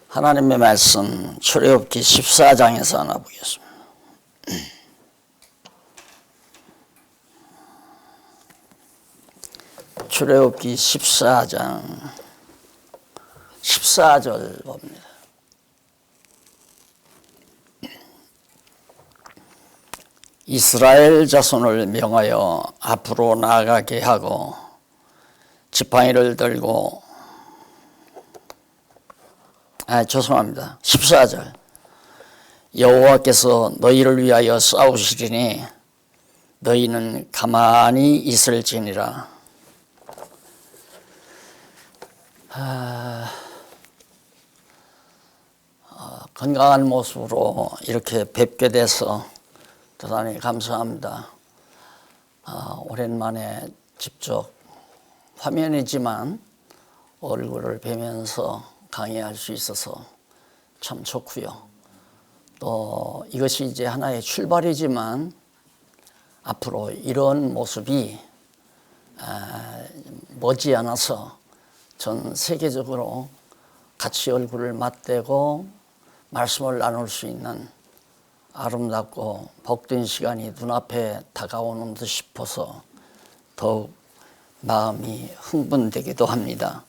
하나님의 말씀 출애굽기 14장에서 하나 보겠습니다. 출애굽기 14장 14절 봅니다. 이스라엘 자손을 명하여 앞으로 나아가게 하고 지팡이를 들고 죄송합니다. 14절 여호와께서 너희를 위하여 싸우시리니 너희는 가만히 있을지니라. 건강한 모습으로 이렇게 뵙게 돼서 대단히 감사합니다. 오랜만에 직접 화면이지만 얼굴을 뵈면서 강의할 수 있어서 참 좋고요. 또 이것이 이제 하나의 출발이지만 앞으로 이런 모습이 머지않아서 전 세계적으로 같이 얼굴을 맞대고 말씀을 나눌 수 있는 아름답고 복된 시간이 눈앞에 다가오는 듯 싶어서 더욱 마음이 흥분되기도 합니다.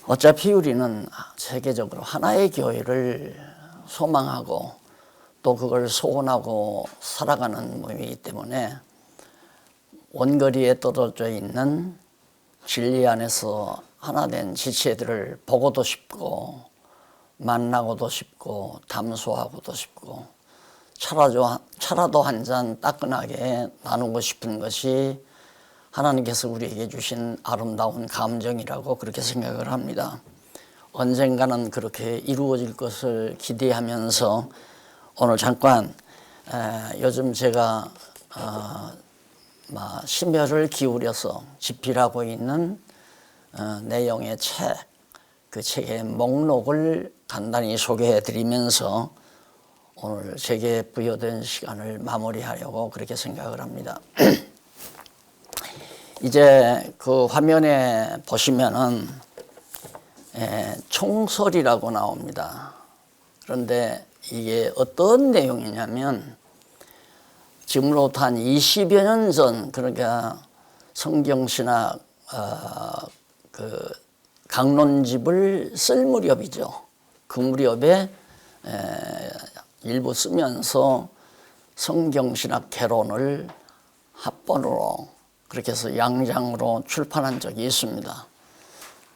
어차피 우리는 세계적으로 하나의 교회를 소망하고 또 그걸 소원하고 살아가는 모임이기 때문에 원거리에 떨어져 있는 진리 안에서 하나 된 지체들을 보고도 싶고 만나고도 싶고 담소하고도 싶고 차라도 한 잔 따끈하게 나누고 싶은 것이 하나님께서 우리에게 주신 아름다운 감정이라고 그렇게 생각을 합니다. 언젠가는 그렇게 이루어질 것을 기대하면서 오늘 잠깐 요즘 제가 심혈을 기울여서 집필하고 있는 내용의 책, 그 책의 목록을 간단히 소개해 드리면서 오늘 제게 부여된 시간을 마무리하려고 그렇게 생각을 합니다. 이제 그 화면에 보시면은 총설이라고 나옵니다. 그런데 이게 어떤 내용이냐면 지금으로부터 한 20여 년 전, 그러니까 성경신학 그 강론집을 쓸 무렵이죠. 그 무렵에 일부 쓰면서 성경신학 개론을 합본으로 그렇게 해서 양장으로 출판한 적이 있습니다.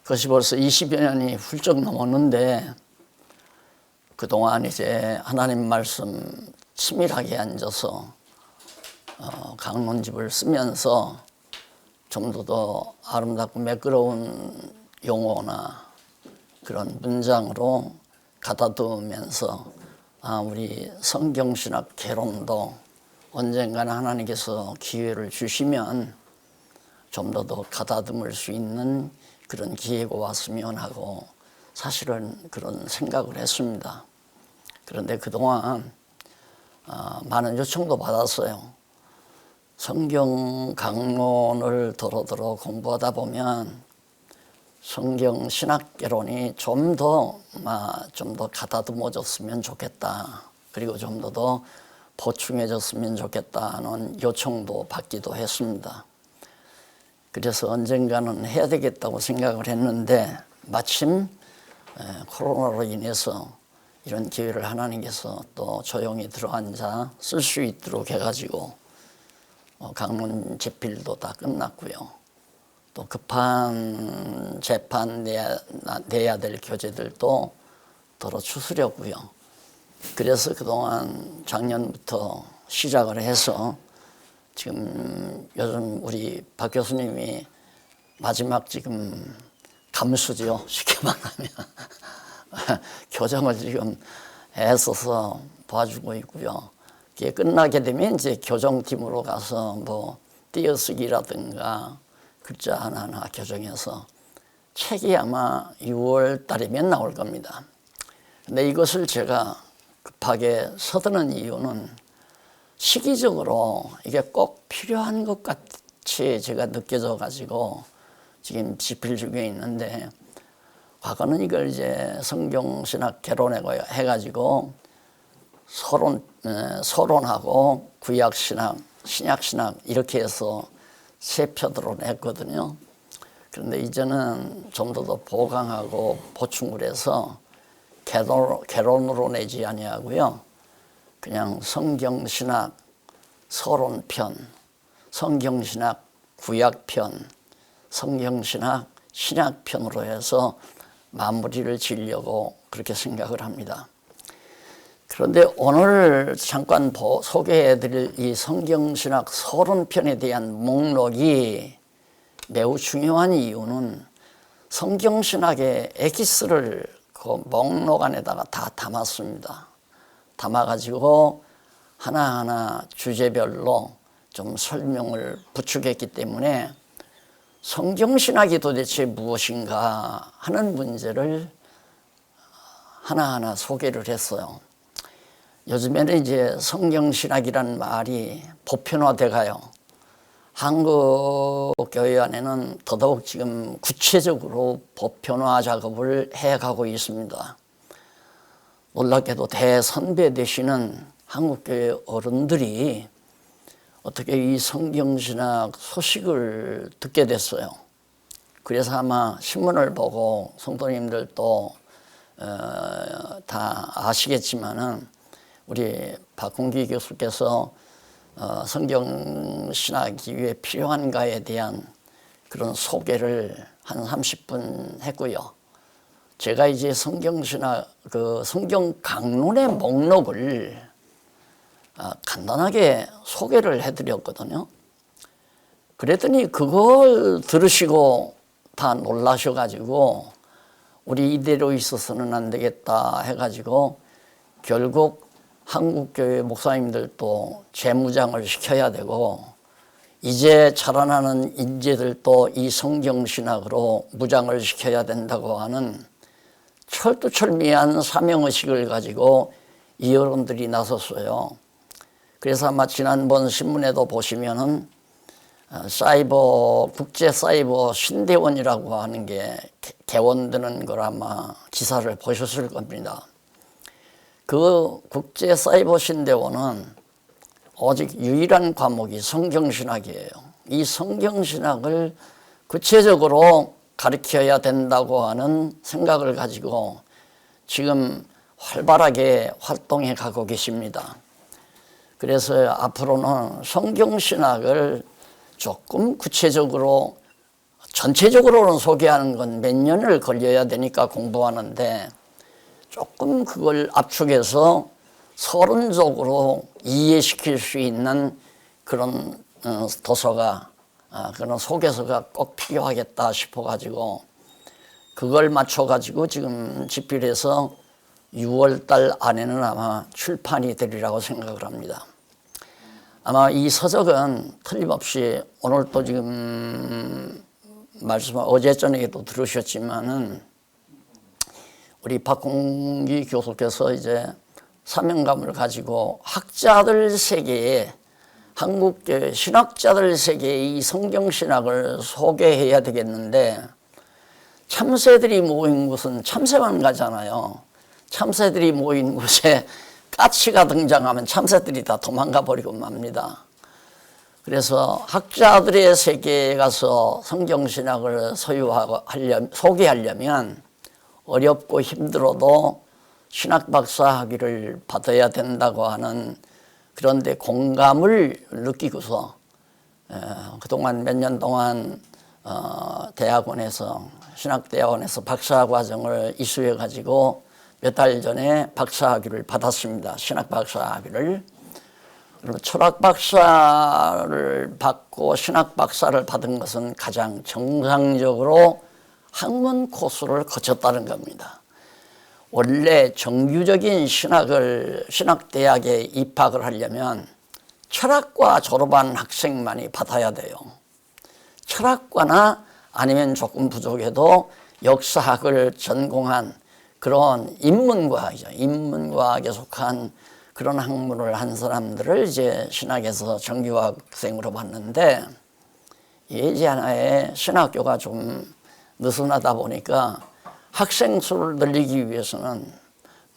그것이 벌써 20여 년이 훌쩍 넘었는데 그동안 이제 하나님 말씀 치밀하게 앉아서 강론집을 쓰면서 좀 더 아름답고 매끄러운 용어나 그런 문장으로 가다듬으면서 우리 성경신학 개론도 언젠가는 하나님께서 기회를 주시면 좀 더 가다듬을 수 있는 그런 기회가 왔으면 하고 사실은 그런 생각을 했습니다. 그런데 그동안 많은 요청도 받았어요. 성경 강론을 더러 공부하다 보면 성경 신학개론이 좀 더 가다듬어졌으면 좋겠다. 그리고 좀 더 보충해졌으면 좋겠다는 요청도 받기도 했습니다. 그래서 언젠가는 해야 되겠다고 생각을 했는데 마침 코로나로 인해서 이런 기회를 하나님께서 또 조용히 들어앉아 쓸 수 있도록 해가지고 강론 제필도 다 끝났고요. 또 급한 재판 내야 될 교재들도 더러 추스렸고요. 그래서 그동안 작년부터 시작을 해서 지금 요즘 우리 박 교수님이 마지막 지금 감수죠. 쉽게 말하면 교정을 지금 애써서 도와주고 있고요. 그게 끝나게 되면 이제 교정팀으로 가서 뭐 띄어쓰기라든가 글자 하나하나 교정해서 책이 아마 6월 달이면 나올 겁니다. 근데 이것을 제가 급하게 서두는 이유는 시기적으로 이게 꼭 필요한 것 같이 제가 느껴져 가지고 지금 집필 중에 있는데 과거는 이걸 이제 성경신학 개론이라고 해가지고 서론하고 구약신학, 신약신학 이렇게 해서 세 표들로 냈거든요. 그런데 이제는 좀 더 보강하고 보충을 해서 개론으로 내지 아니하고요. 그냥 성경신학 서론편, 성경신학 구약편, 성경신학 신약편으로 해서 마무리를 지으려고 그렇게 생각을 합니다. 그런데 오늘 잠깐 소개해드릴 이 성경신학 서론편에 대한 목록이 매우 중요한 이유는 성경신학의 엑기스를 그 목록 안에다가 다 담았습니다. 담아가지고 하나하나 주제별로 좀 설명을 부축했기 때문에 성경신학이 도대체 무엇인가 하는 문제를 하나하나 소개를 했어요. 요즘에는 이제 성경신학이라는 말이 보편화돼 가요. 한국 교회 안에는 더더욱 지금 구체적으로 보편화 작업을 해가고 있습니다. 놀랍게도 대선배 되시는 한국교회 어른들이 어떻게 이 성경신학 소식을 듣게 됐어요. 그래서 아마 신문을 보고 성도님들도 다 아시겠지만은 우리 박홍기 교수께서 성경신학이 왜 필요한가에 대한 그런 소개를 한 30분 했고요. 제가 이제 성경신학 성경 강론의 목록을 간단하게 소개를 해드렸거든요. 그랬더니 그걸 들으시고 다 놀라셔가지고 우리 이대로 있어서는 안 되겠다 해가지고 결국 한국교회 목사님들도 재무장을 시켜야 되고 이제 자라나는 인재들도 이 성경신학으로 무장을 시켜야 된다고 하는 철두철미한 사명의식을 가지고 이 여러분들이 나섰어요. 그래서 아마 지난번 신문에도 보시면은 국제 사이버 신대원이라고 하는 게 개원되는 걸 아마 기사를 보셨을 겁니다. 그 국제 사이버 신대원은 오직 유일한 과목이 성경신학이에요. 이 성경신학을 구체적으로 가르쳐야 된다고 하는 생각을 가지고 지금 활발하게 활동해 가고 계십니다. 그래서 앞으로는 성경신학을 조금 구체적으로 전체적으로는 소개하는 건 몇 년을 걸려야 되니까 공부하는데 조금 그걸 압축해서 서론적으로 이해시킬 수 있는 그런 도서가 그런 소개서가 꼭 필요하겠다 싶어가지고 그걸 맞춰가지고 지금 집필해서 6월달 안에는 아마 출판이 되리라고 생각을 합니다. 아마 이 서적은 틀림없이 오늘 또 지금 어제 저녁에도 들으셨지만은 우리 박홍기 교수께서 이제 사명감을 가지고 학자들 세계에 한국교회 신학자들 세계에 이 성경신학을 소개해야 되겠는데 참새들이 모인 곳은 참새만 가잖아요. 참새들이 모인 곳에 까치가 등장하면 참새들이 다 도망가 버리고 맙니다. 그래서 학자들의 세계에 가서 성경신학을 소개하려면 어렵고 힘들어도 신학박사 학위를 받아야 된다고 하는 그런데 공감을 느끼고서 그동안 몇 년 동안 대학원에서 신학대학원에서 박사과정을 이수해 가지고 몇 달 전에 박사학위를 받았습니다. 신학박사학위를. 그리고 철학박사를 받고 신학박사를 받은 것은 가장 정상적으로 학문 코스를 거쳤다는 겁니다. 원래 정규적인 신학대학에 입학을 하려면 철학과 졸업한 학생만이 받아야 돼요. 철학과나 아니면 조금 부족해도 역사학을 전공한 그런 인문과학이죠. 인문과학에 속한 그런 학문을 한 사람들을 이제 신학에서 정규학생으로 봤는데 예지 하나에 신학교가 좀 느슨하다 보니까 학생 수를 늘리기 위해서는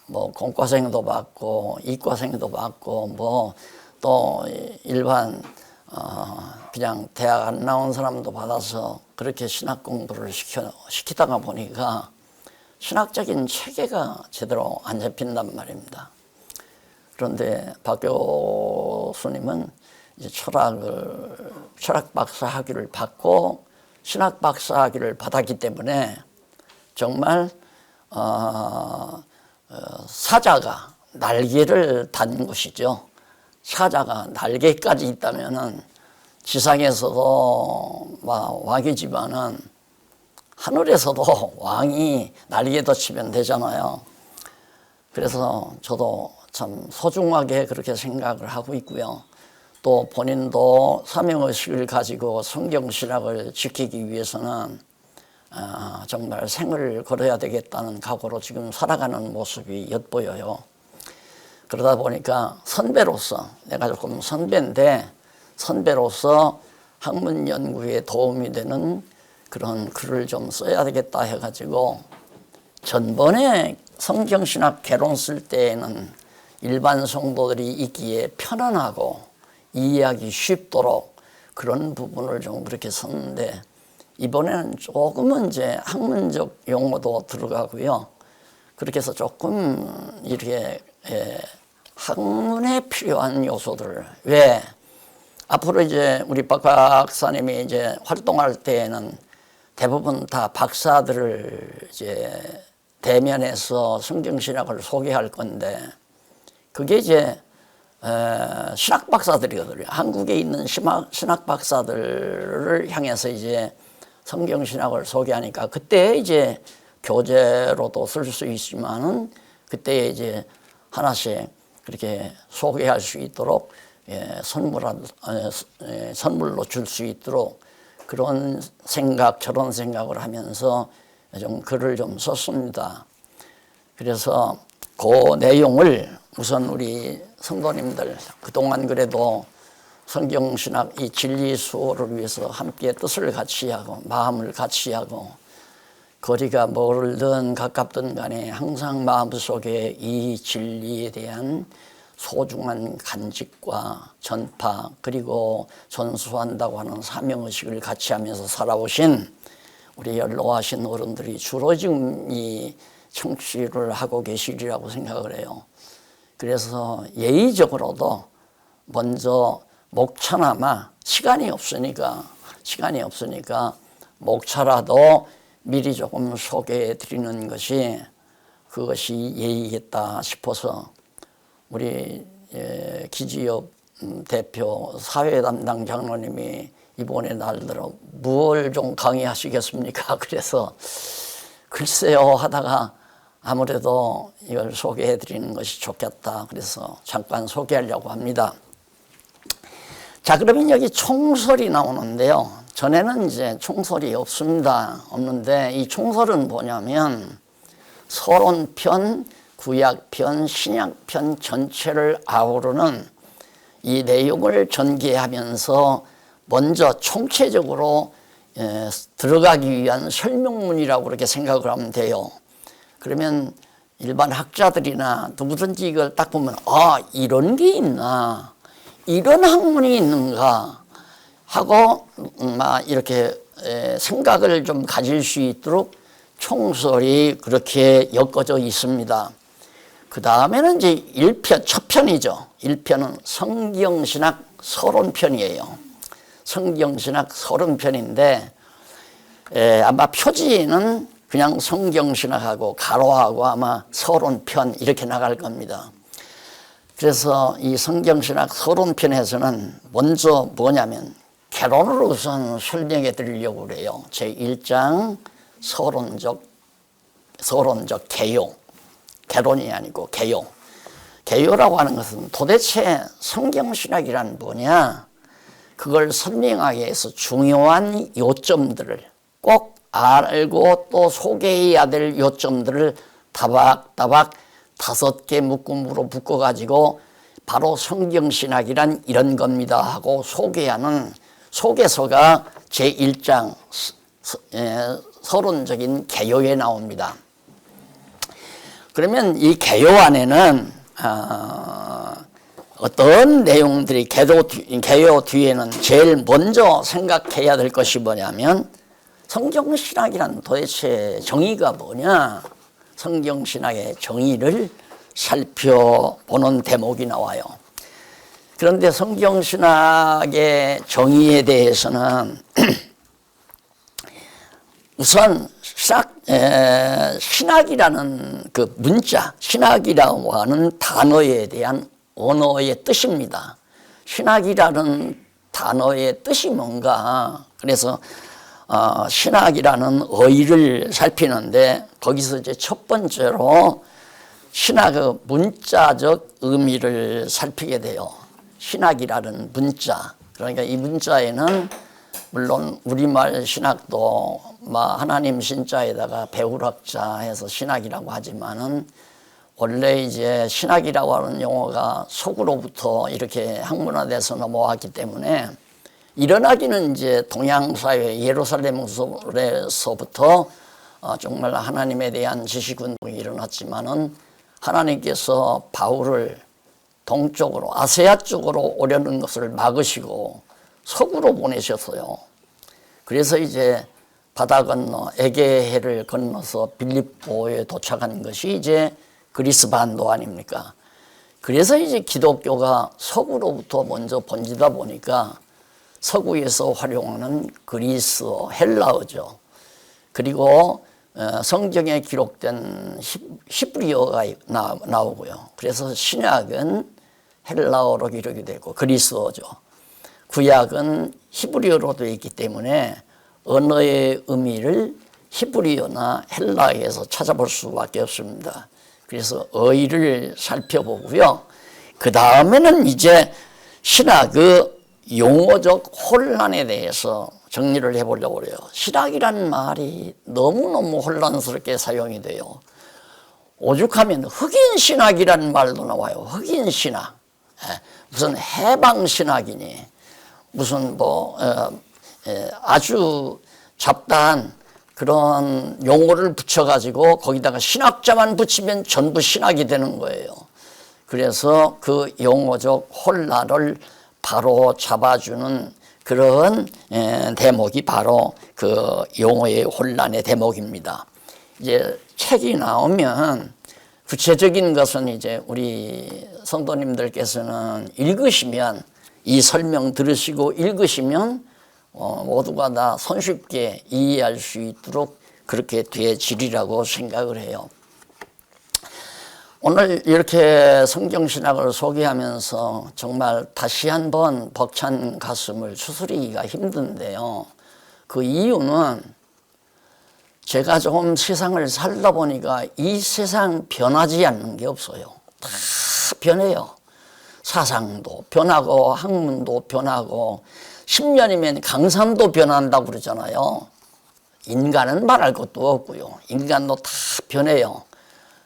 뭐 공과생도 받고 이과생도 받고 뭐 또 일반 그냥 대학 안 나온 사람도 받아서 그렇게 신학 공부를 시키다가 보니까 신학적인 체계가 제대로 안 잡힌단 말입니다. 그런데 박 교수님은 이제 철학 박사 학위를 받고 신학 박사 학위를 받았기 때문에 정말 사자가 날개를 단 것이죠. 사자가 날개까지 있다면은 지상에서도 왕이지만은 하늘에서도 왕이 날개도 치면 되잖아요. 그래서 저도 참 소중하게 그렇게 생각을 하고 있고요. 또 본인도 사명의식을 가지고 성경신학을 지키기 위해서는 정말 생을 걸어야 되겠다는 각오로 지금 살아가는 모습이 엿보여요. 그러다 보니까 선배로서, 내가 조금 선배인데 선배로서 학문 연구에 도움이 되는 그런 글을 좀 써야 되겠다 해가지고 전번에 성경신학 개론 쓸 때에는 일반 성도들이 읽기에 편안하고 이해하기 쉽도록 그런 부분을 좀 그렇게 썼는데 이번에는 조금은 이제 학문적 용어도 들어가고요. 그렇게 해서 조금 이렇게 학문에 필요한 요소들, 왜 앞으로 이제 우리 박 박사님이 이제 활동할 때에는 대부분 다 박사들을 이제 대면해서 성경신학을 소개할 건데 그게 이제 신학 박사들이거든요. 한국에 있는 신학 박사들을 향해서 이제 성경신학을 소개하니까 그때 이제 교재로도 쓸 수 있지만은 그때 이제 하나씩 그렇게 소개할 수 있도록 선물로 줄 수 있도록 그런 생각, 저런 생각을 하면서 좀 글을 좀 썼습니다. 그래서 그 내용을 우선 우리 성도님들 그동안 그래도 성경신학 이 진리 수호를 위해서 함께 뜻을 같이 하고 마음을 같이 하고 거리가 멀든 가깝든 간에 항상 마음속에 이 진리에 대한 소중한 간직과 전파 그리고 전수한다고 하는 사명의식을 같이 하면서 살아오신 우리 연로하신 어른들이 주로 지금 이 청취를 하고 계시리라고 생각을 해요. 그래서 예의적으로도 먼저 목차나마 시간이 없으니까 목차라도 미리 조금 소개해 드리는 것이 그것이 예의겠다 싶어서 우리 기지협 대표 사회 담당 장로님이 이번에 날들어 뭘 좀 강의하시겠습니까? 그래서 글쎄요 하다가 아무래도 이걸 소개해 드리는 것이 좋겠다. 그래서 잠깐 소개하려고 합니다. 자, 그러면 여기 총설이 나오는데요. 전에는 이제 총설이 없는데 이 총설은 뭐냐면 서론편, 구약편, 신약편 전체를 아우르는 이 내용을 전개하면서 먼저 총체적으로 들어가기 위한 설명문이라고 그렇게 생각을 하면 돼요. 그러면 일반 학자들이나 누구든지 이걸 딱 보면 이런 게 있나, 이런 학문이 있는가 하고 막 이렇게 생각을 좀 가질 수 있도록 총설이 그렇게 엮어져 있습니다. 그 다음에는 이제 1편, 첫 편이죠. 1편은 성경신학 서론편이에요. 성경신학 서론편인데 아마 표지는 그냥 성경신학하고 가로하고 아마 서론편 이렇게 나갈 겁니다. 그래서 이 성경신학 서론편에서는 먼저 뭐냐면 개론을 우선 설명해 드리려고 그래요. 제1장 서론적 개요. 개론이 아니고 개요. 개요라고 하는 것은 도대체 성경신학이란 뭐냐? 그걸 설명하기 위해서 중요한 요점들을 꼭 알고 또 소개해야 될 요점들을 다박다박 5개 묶음으로 묶어가지고 바로 성경신학이란 이런 겁니다 하고 소개하는 소개서가 제1장 서론적인 개요에 나옵니다. 그러면 이 개요 안에는 어떤 내용들이 개요 뒤에는 제일 먼저 생각해야 될 것이 뭐냐면 성경신학이란 도대체 정의가 뭐냐, 성경신학의 정의를 살펴보는 대목이 나와요. 그런데 성경신학의 정의에 대해서는 우선 신학이라는 그 문자, 신학이라고 하는 단어에 대한 언어의 뜻입니다. 신학이라는 단어의 뜻이 뭔가, 그래서 신학이라는 어휘를 살피는데 거기서 이제 첫 번째로 신학의 문자적 의미를 살피게 돼요. 신학이라는 문자, 그러니까 이 문자에는 물론 우리말 신학도 하나님 신자에다가 배울학자 해서 신학이라고 하지만은 원래 이제 신학이라고 하는 용어가 서구로부터 이렇게 학문화돼서 넘어왔기 때문에 일어나기는 이제 동양사회 예루살렘에서부터 정말 하나님에 대한 지식운동이 일어났지만은 하나님께서 바울을 동쪽으로 아세아 쪽으로 오려는 것을 막으시고 서구로 보내셨어요. 그래서 이제 바다 건너 에게해를 건너서 빌립보에 도착한 것이 이제 그리스 반도 아닙니까? 그래서 이제 기독교가 서구로부터 먼저 번지다 보니까 서구에서 활용하는 그리스어, 헬라어죠. 그리고 성경에 기록된 히브리어가 나오고요. 그래서 신약은 헬라어로 기록이 되고 그리스어죠. 구약은 히브리어로 되어 있기 때문에 언어의 의미를 히브리어나 헬라어에서 찾아볼 수밖에 없습니다. 그래서 어휘를 살펴보고요. 그 다음에는 이제 신학의 용어적 혼란에 대해서 정리를 해보려고 해요. 신학이라는 말이 너무너무 혼란스럽게 사용이 돼요. 오죽하면 흑인신학이라는 말도 나와요. 흑인신학. 무슨 해방신학이니 무슨 아주 잡다한 그런 용어를 붙여가지고 거기다가 신학자만 붙이면 전부 신학이 되는 거예요. 그래서 그 용어적 혼란을 바로 잡아주는 그런 대목이 바로 그 용어의 혼란의 대목입니다. 이제 책이 나오면 구체적인 것은 이제 우리 성도님들께서는 읽으시면 이 설명 들으시고 읽으시면 모두가 다 손쉽게 이해할 수 있도록 그렇게 되어지리라고 생각을 해요. 오늘 이렇게 성경신학을 소개하면서 정말 다시 한번 벅찬 가슴을 추스리기가 힘든데요. 그 이유는 제가 조금 세상을 살다 보니까 이 세상 변하지 않는 게 없어요. 다 변해요. 사상도 변하고 학문도 변하고 10년이면 강산도 변한다고 그러잖아요. 인간은 말할 것도 없고요. 인간도 다 변해요.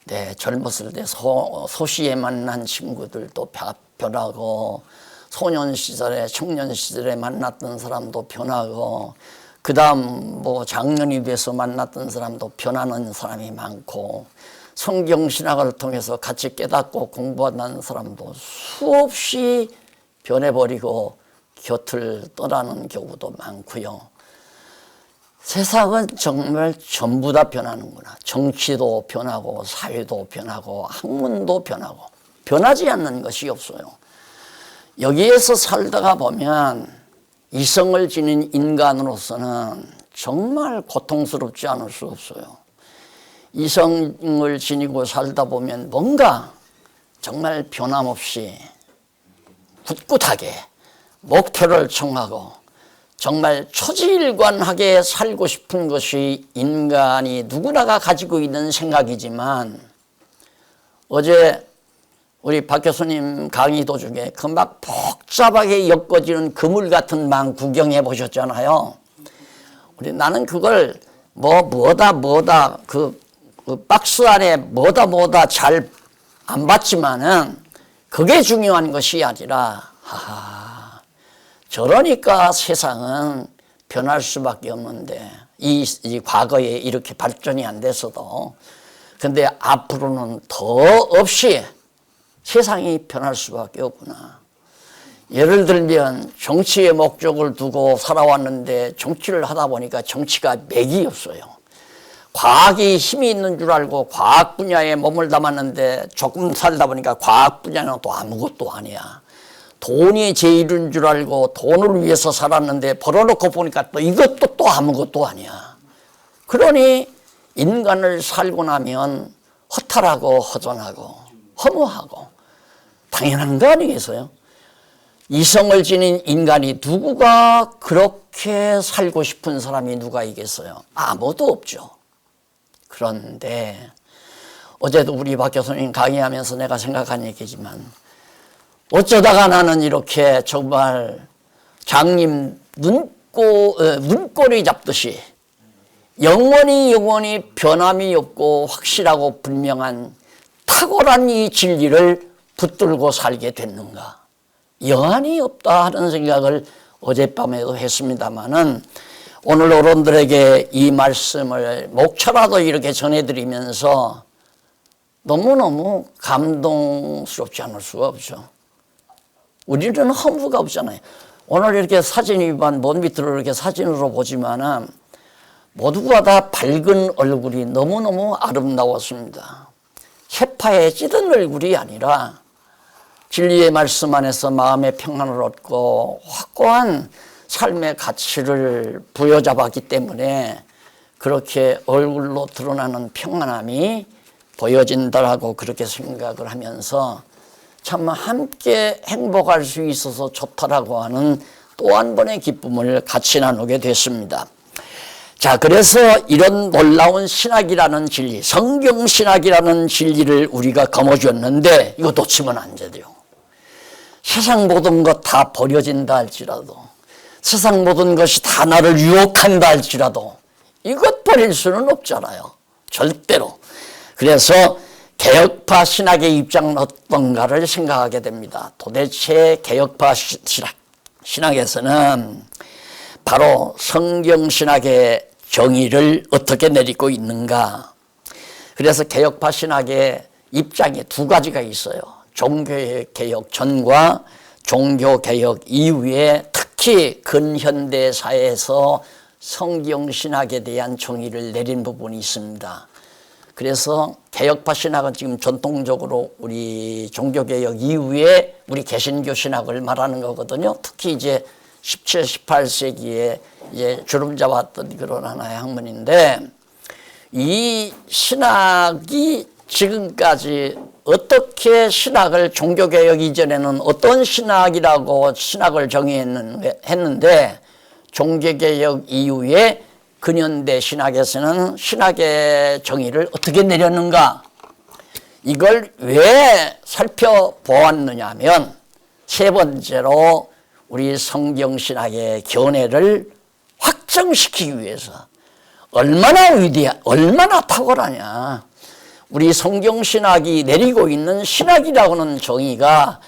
네, 젊었을 때 소시에 만난 친구들도 변하고 소년 시절에 청년 시절에 만났던 사람도 변하고 그 다음 장년이 돼서 만났던 사람도 변하는 사람이 많고 성경신학을 통해서 같이 깨닫고 공부하는 사람도 수없이 변해버리고 곁을 떠나는 경우도 많고요. 세상은 정말 전부 다 변하는구나. 정치도 변하고 사회도 변하고 학문도 변하고 변하지 않는 것이 없어요. 여기에서 살다가 보면 이성을 지닌 인간으로서는 정말 고통스럽지 않을 수 없어요. 이성을 지니고 살다 보면 뭔가 정말 변함없이 굳굳하게 목표를 청하고 정말 초지일관하게 살고 싶은 것이 인간이 누구나가 가지고 있는 생각이지만 어제 우리 박 교수님 강의 도중에 그 막 복잡하게 엮어지는 그물 같은 망 구경해 보셨잖아요. 나는 그걸 뭐다 그 박스 안에 뭐다 잘 안 봤지만은 그게 중요한 것이 아니라 저러니까 세상은 변할 수밖에 없는데 이 과거에 이렇게 발전이 안 됐어도 근데 앞으로는 더 없이 세상이 변할 수밖에 없구나. 예를 들면 정치의 목적을 두고 살아왔는데 정치를 하다 보니까 정치가 맥이 없어요. 과학이 힘이 있는 줄 알고 과학 분야에 몸을 담았는데 조금 살다 보니까 과학 분야는 또 아무것도 아니야. 돈이 제일인 줄 알고 돈을 위해서 살았는데 벌어놓고 보니까 또 이것도 또 아무것도 아니야. 그러니 인간을 살고 나면 허탈하고 허전하고 허무하고 당연한 거 아니겠어요? 이성을 지닌 인간이 누구가 그렇게 살고 싶은 사람이 누가 있겠어요? 아무도 없죠. 그런데 어제도 우리 박 교수님 강의하면서 내가 생각한 얘기지만 어쩌다가 나는 이렇게 정말 장님 문고리 잡듯이 영원히 변함이 없고 확실하고 분명한 탁월한 이 진리를 붙들고 살게 됐는가? 여한이 없다 하는 생각을 어젯밤에도 했습니다마는 오늘 어른들에게 이 말씀을 목차라도 이렇게 전해드리면서 너무너무 감동스럽지 않을 수가 없죠. 우리는 허무가 없잖아요. 오늘 이렇게 사진이 먼 밑으로 이렇게 사진으로 보지만은 모두가 다 밝은 얼굴이 너무너무 아름다웠습니다. 세파에 찌든 얼굴이 아니라 진리의 말씀 안에서 마음의 평안을 얻고 확고한 삶의 가치를 부여잡았기 때문에 그렇게 얼굴로 드러나는 평안함이 보여진다라고 그렇게 생각을 하면서 참 함께 행복할 수 있어서 좋다라고 하는 또 한 번의 기쁨을 같이 나누게 됐습니다. 자, 그래서 이런 놀라운 신학이라는 진리, 성경신학이라는 진리를 우리가 거머쥐었는데 이거 놓치면 안 돼요. 세상 모든 것 다 버려진다 할지라도, 세상 모든 것이 다 나를 유혹한다 할지라도 이것 버릴 수는 없잖아요. 절대로. 그래서 개혁파 신학의 입장은 어떤가를 생각하게 됩니다. 도대체 개혁파 신학에서는 바로 성경신학의 정의를 어떻게 내리고 있는가. 그래서 개혁파 신학의 입장이 두 가지가 있어요. 종교개혁 전과 종교개혁 이후에 특히 근현대 사회에서 성경신학에 대한 정의를 내린 부분이 있습니다. 그래서 개혁파 신학은 지금 전통적으로 우리 종교개혁 이후에 우리 개신교 신학을 말하는 거거든요. 특히 이제 17, 18세기에 이제 주름 잡았던 그런 하나의 학문인데 이 신학이 지금까지 어떻게 신학을 종교개혁 이전에는 어떤 신학이라고 신학을 정의했는데 종교개혁 이후에 근현대 신학에서는 신학의 정의를 어떻게 내렸는가? 이걸 왜 살펴보았느냐 하면 세 번째로 우리 성경신학의 견해를 확정시키기 위해서 얼마나 얼마나 탁월하냐. 우리 성경신학이 내리고 있는 신학이라고는 정의가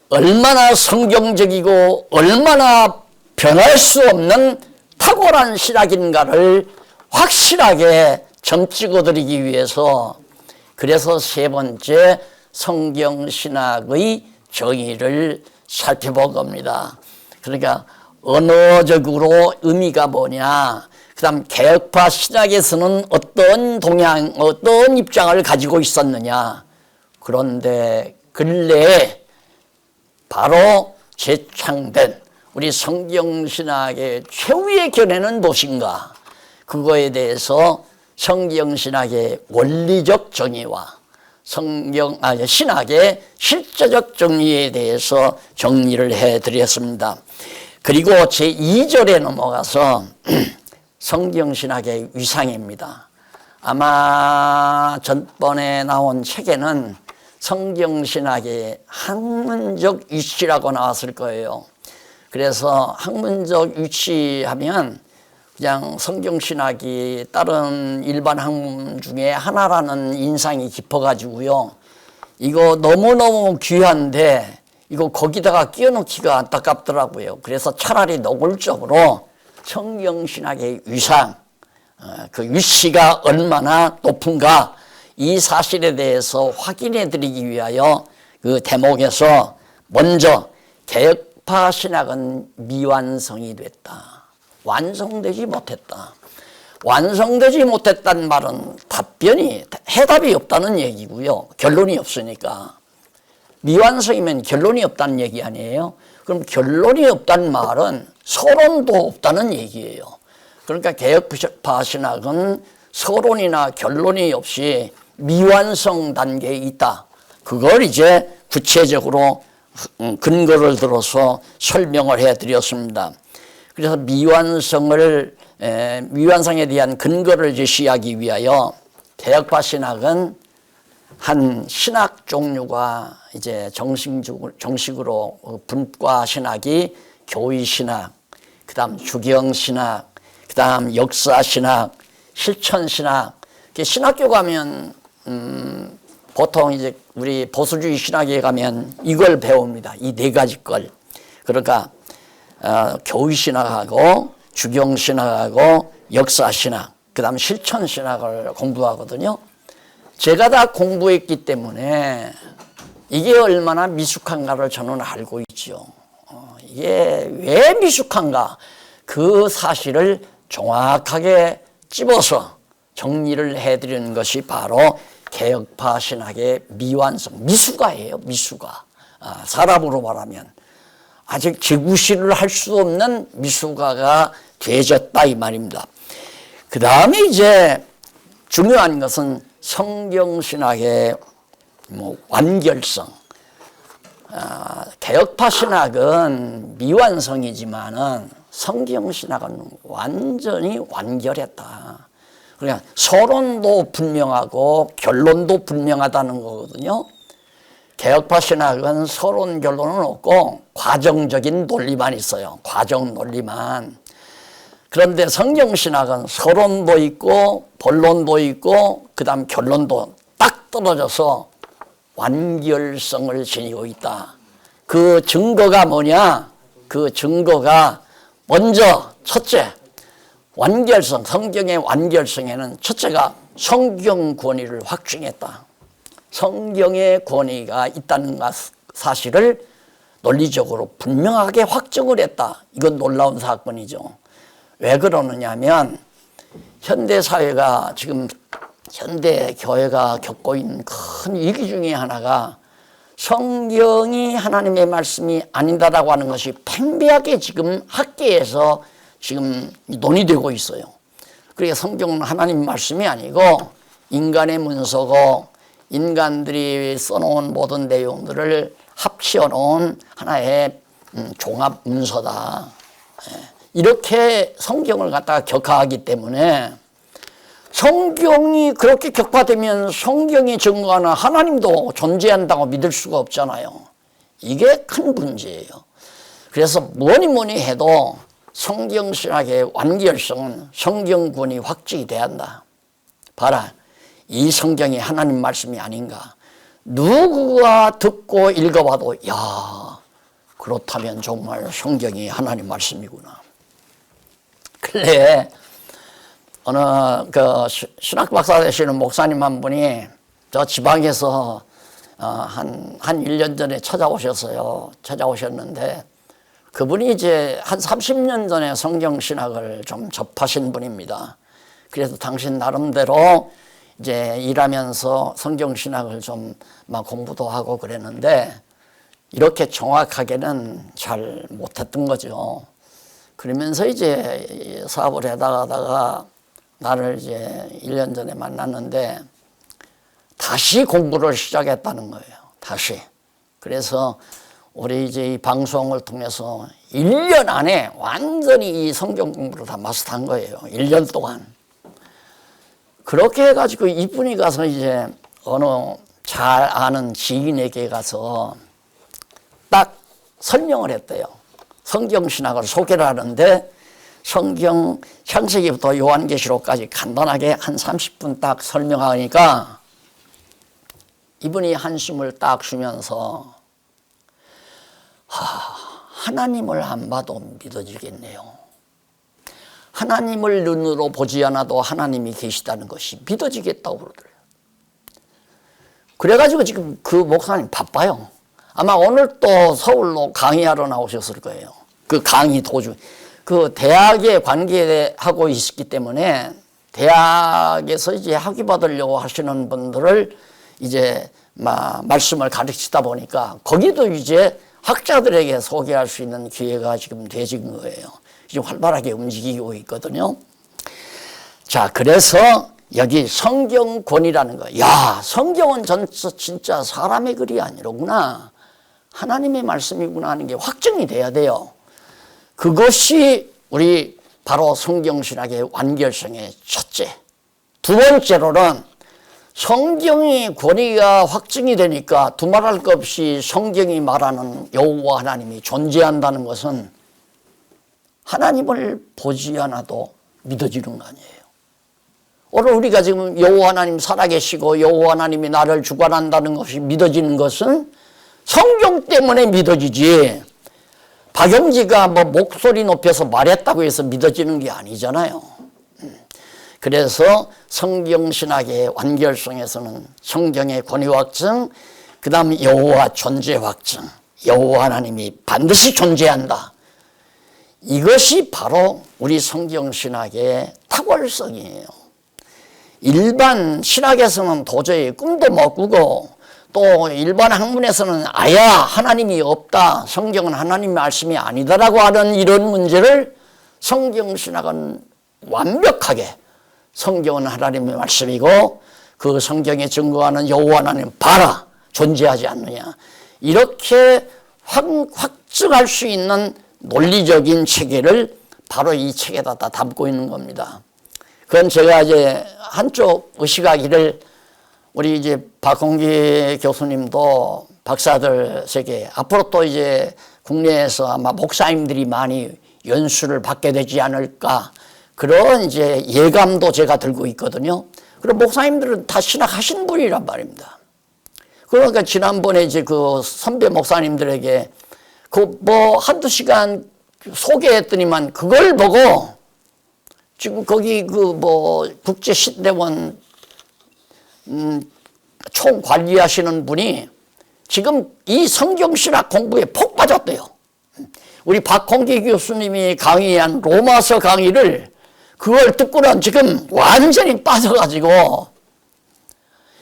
얼마나 성경적이고 얼마나 변할 수 없는 탁월한 신학인가를 확실하게 점찍어드리기 위해서 그래서 세 번째 성경신학의 정의를 살펴본 겁니다. 그러니까 언어적으로 의미가 뭐냐, 그 다음 개혁파 신학에서는 어떤 동향, 어떤 입장을 가지고 있었느냐. 그런데 근래에 바로 재창된 우리 성경신학의 최후의 견해는 무엇인가? 그거에 대해서 성경신학의 원리적 정의와 신학의 실제적 정의에 대해서 정리를 해드렸습니다. 그리고 제2절에 넘어가서 성경신학의 위상입니다. 아마 전번에 나온 책에는 성경신학의 학문적 위치라고 나왔을 거예요. 그래서 학문적 위치하면 그냥 성경신학이 다른 일반 학문 중에 하나라는 인상이 깊어가지고요. 이거 너무너무 귀한데 이거 거기다가 끼워넣기가 안타깝더라고요. 그래서 차라리 노골적으로 성경신학의 위상, 그 위치가 얼마나 높은가 이 사실에 대해서 확인해 드리기 위하여 그 대목에서 먼저 개혁파 신학은 미완성이 됐다. 완성되지 못했다. 완성되지 못했다는 말은 해답이 없다는 얘기고요. 결론이 없으니까. 미완성이면 결론이 없다는 얘기 아니에요? 그럼 결론이 없다는 말은 서론도 없다는 얘기예요. 그러니까 개혁파 신학은 서론이나 결론이 없이 미완성 단계에 있다. 그걸 이제 구체적으로 근거를 들어서 설명을 해드렸습니다. 그래서 미완성에 대한 근거를 제시하기 위하여 개혁파 신학은 한 신학 종류가 이제 정식으로 분과 신학이 교의 신학, 그다음 주경 신학, 그다음 역사 신학, 실천 신학. 신학교 가면 보통 이제 우리 보수주의 신학에 가면 이걸 배웁니다. 이 네 가지 걸. 그러니까 교의 신학하고 주경 신학하고 역사 신학, 그다음 실천 신학을 공부하거든요. 제가 다 공부했기 때문에 이게 얼마나 미숙한가를 저는 알고 있죠. 이게 왜 미숙한가? 그 사실을 정확하게 찝어서 정리를 해드리는 것이 바로 개혁파 신학의 미완성, 미숙아예요. 미숙아. 사람으로 말하면 아직 지구시를 할 수 없는 미숙아가 되어졌다 이 말입니다. 그 다음에 이제 중요한 것은 성경신학의 완결성. 개혁파 신학은 미완성이지만은 성경신학은 완전히 완결했다. 그러니까 서론도 분명하고 결론도 분명하다는 거거든요. 개혁파 신학은 서론 결론은 없고 과정적인 논리만 있어요. 과정 논리만. 그런데 성경신학은 서론도 있고 본론도 있고 그다음 결론도 딱 떨어져서 완결성을 지니고 있다. 그 증거가 뭐냐? 그 증거가 먼저 첫째, 완결성, 성경의 완결성에는 첫째가 성경 권위를 확증했다. 성경의 권위가 있다는 사실을 논리적으로 분명하게 확정을 했다. 이건 놀라운 사건이죠. 왜 그러느냐 하면 현대사회가 지금 현대 교회가 겪고 있는 큰 위기 중에 하나가 성경이 하나님의 말씀이 아니다라고 하는 것이 팽배하게 지금 학계에서 지금 논의되고 있어요. 그러니까 성경은 하나님 말씀이 아니고 인간의 문서고 인간들이 써놓은 모든 내용들을 합치어 놓은 하나의 종합 문서다. 이렇게 성경을 갖다가 격하하기 때문에 성경이 그렇게 격파되면 성경이 증거하는 하나님도 존재한다고 믿을 수가 없잖아요. 이게 큰 문제예요. 그래서 뭐니 해도 성경신학의 완결성은 성경권이 확증이 돼야 한다. 봐라, 이 성경이 하나님 말씀이 아닌가. 누구가 듣고 읽어봐도 야, 그렇다면 정말 성경이 하나님 말씀이구나. 근래 어느 신학 박사 되시는 목사님 한 분이 저 지방에서 한 1년 전에 찾아오셨는데 그분이 이제 한 30년 전에 성경신학을 좀 접하신 분입니다. 그래서 당신 나름대로 이제 일하면서 성경신학을 좀 막 공부도 하고 그랬는데 이렇게 정확하게는 잘 못했던 거죠. 그러면서 이제 사업을 해나가다가 나를 이제 1년 전에 만났는데 다시 공부를 시작했다는 거예요. 다시. 그래서 우리 이제 이 방송을 통해서 1년 안에 완전히 이 성경 공부를 다 마스터한 거예요. 1년 동안. 그렇게 해가지고 이분이 가서 이제 어느 잘 아는 지인에게 가서 딱 설명을 했대요. 성경신학을 소개를 하는데 성경 창세기부터 요한계시록까지 간단하게 한 30분 딱 설명하니까 이분이 한숨을 딱 쉬면서 하나님을 안 봐도 믿어지겠네요. 하나님을 눈으로 보지 않아도 하나님이 계시다는 것이 믿어지겠다고 그러더래요. 그래가지고 지금 그 목사님 바빠요. 아마 오늘 또 서울로 강의하러 나오셨을 거예요. 그 강의 도중. 그 대학에 관계하고 있기 때문에 대학에서 이제 학위 받으려고 하시는 분들을 이제 말씀을 가르치다 보니까 거기도 이제 학자들에게 소개할 수 있는 기회가 지금 되진 거예요. 지금 활발하게 움직이고 있거든요. 자, 그래서 여기 성경권이라는 거. 야, 성경은 진짜 사람의 글이 아니로구나. 하나님의 말씀이구나 하는 게 확증이 돼야 돼요. 그것이 우리 바로 성경신학의 완결성의 첫째. 두 번째로는 성경의 권위가 확증이 되니까 두말할 것 없이 성경이 말하는 여호와 하나님이 존재한다는 것은 하나님을 보지 않아도 믿어지는 거 아니에요. 오늘 우리가 지금 여호와 하나님 살아계시고 여호와 하나님이 나를 주관한다는 것이 믿어지는 것은 성경 때문에 믿어지지, 박영지가 뭐 목소리 높여서 말했다고 해서 믿어지는 게 아니잖아요. 그래서 성경신학의 완결성에서는 성경의 권위 확증, 그 다음 여호와 존재 확증, 여호와 하나님이 반드시 존재한다. 이것이 바로 우리 성경신학의 탁월성이에요. 일반 신학에서는 도저히 꿈도 못 꾸고 또 일반 학문에서는 아야 하나님이 없다, 성경은 하나님 말씀이 아니다라고 하는 이런 문제를 성경신학은 완벽하게 성경은 하나님의 말씀이고 그 성경에 증거하는 여호와 하나님 봐라 존재하지 않느냐, 이렇게 확증할 수 있는 논리적인 체계를 바로 이 책에다 다 담고 있는 겁니다. 그건 제가 이제 한쪽 의식하기를 우리 이제 박홍기 교수님도 박사들 세계 앞으로 또 이제 국내에서 아마 목사님들이 많이 연수를 받게 되지 않을까, 그런 이제 예감도 제가 들고 있거든요. 그리고 목사님들은 다 신학하신 분이란 말입니다. 그러니까 지난번에 이제 그 선배 목사님들에게 그 뭐 한두 시간 소개했더니만 그걸 보고 지금 거기 그 뭐 국제신대원 총 관리하시는 분이 지금 이 성경신학 공부에 폭 빠졌대요. 우리 박홍기 교수님이 강의한 로마서 강의를 그걸 듣고는 지금 완전히 빠져가지고,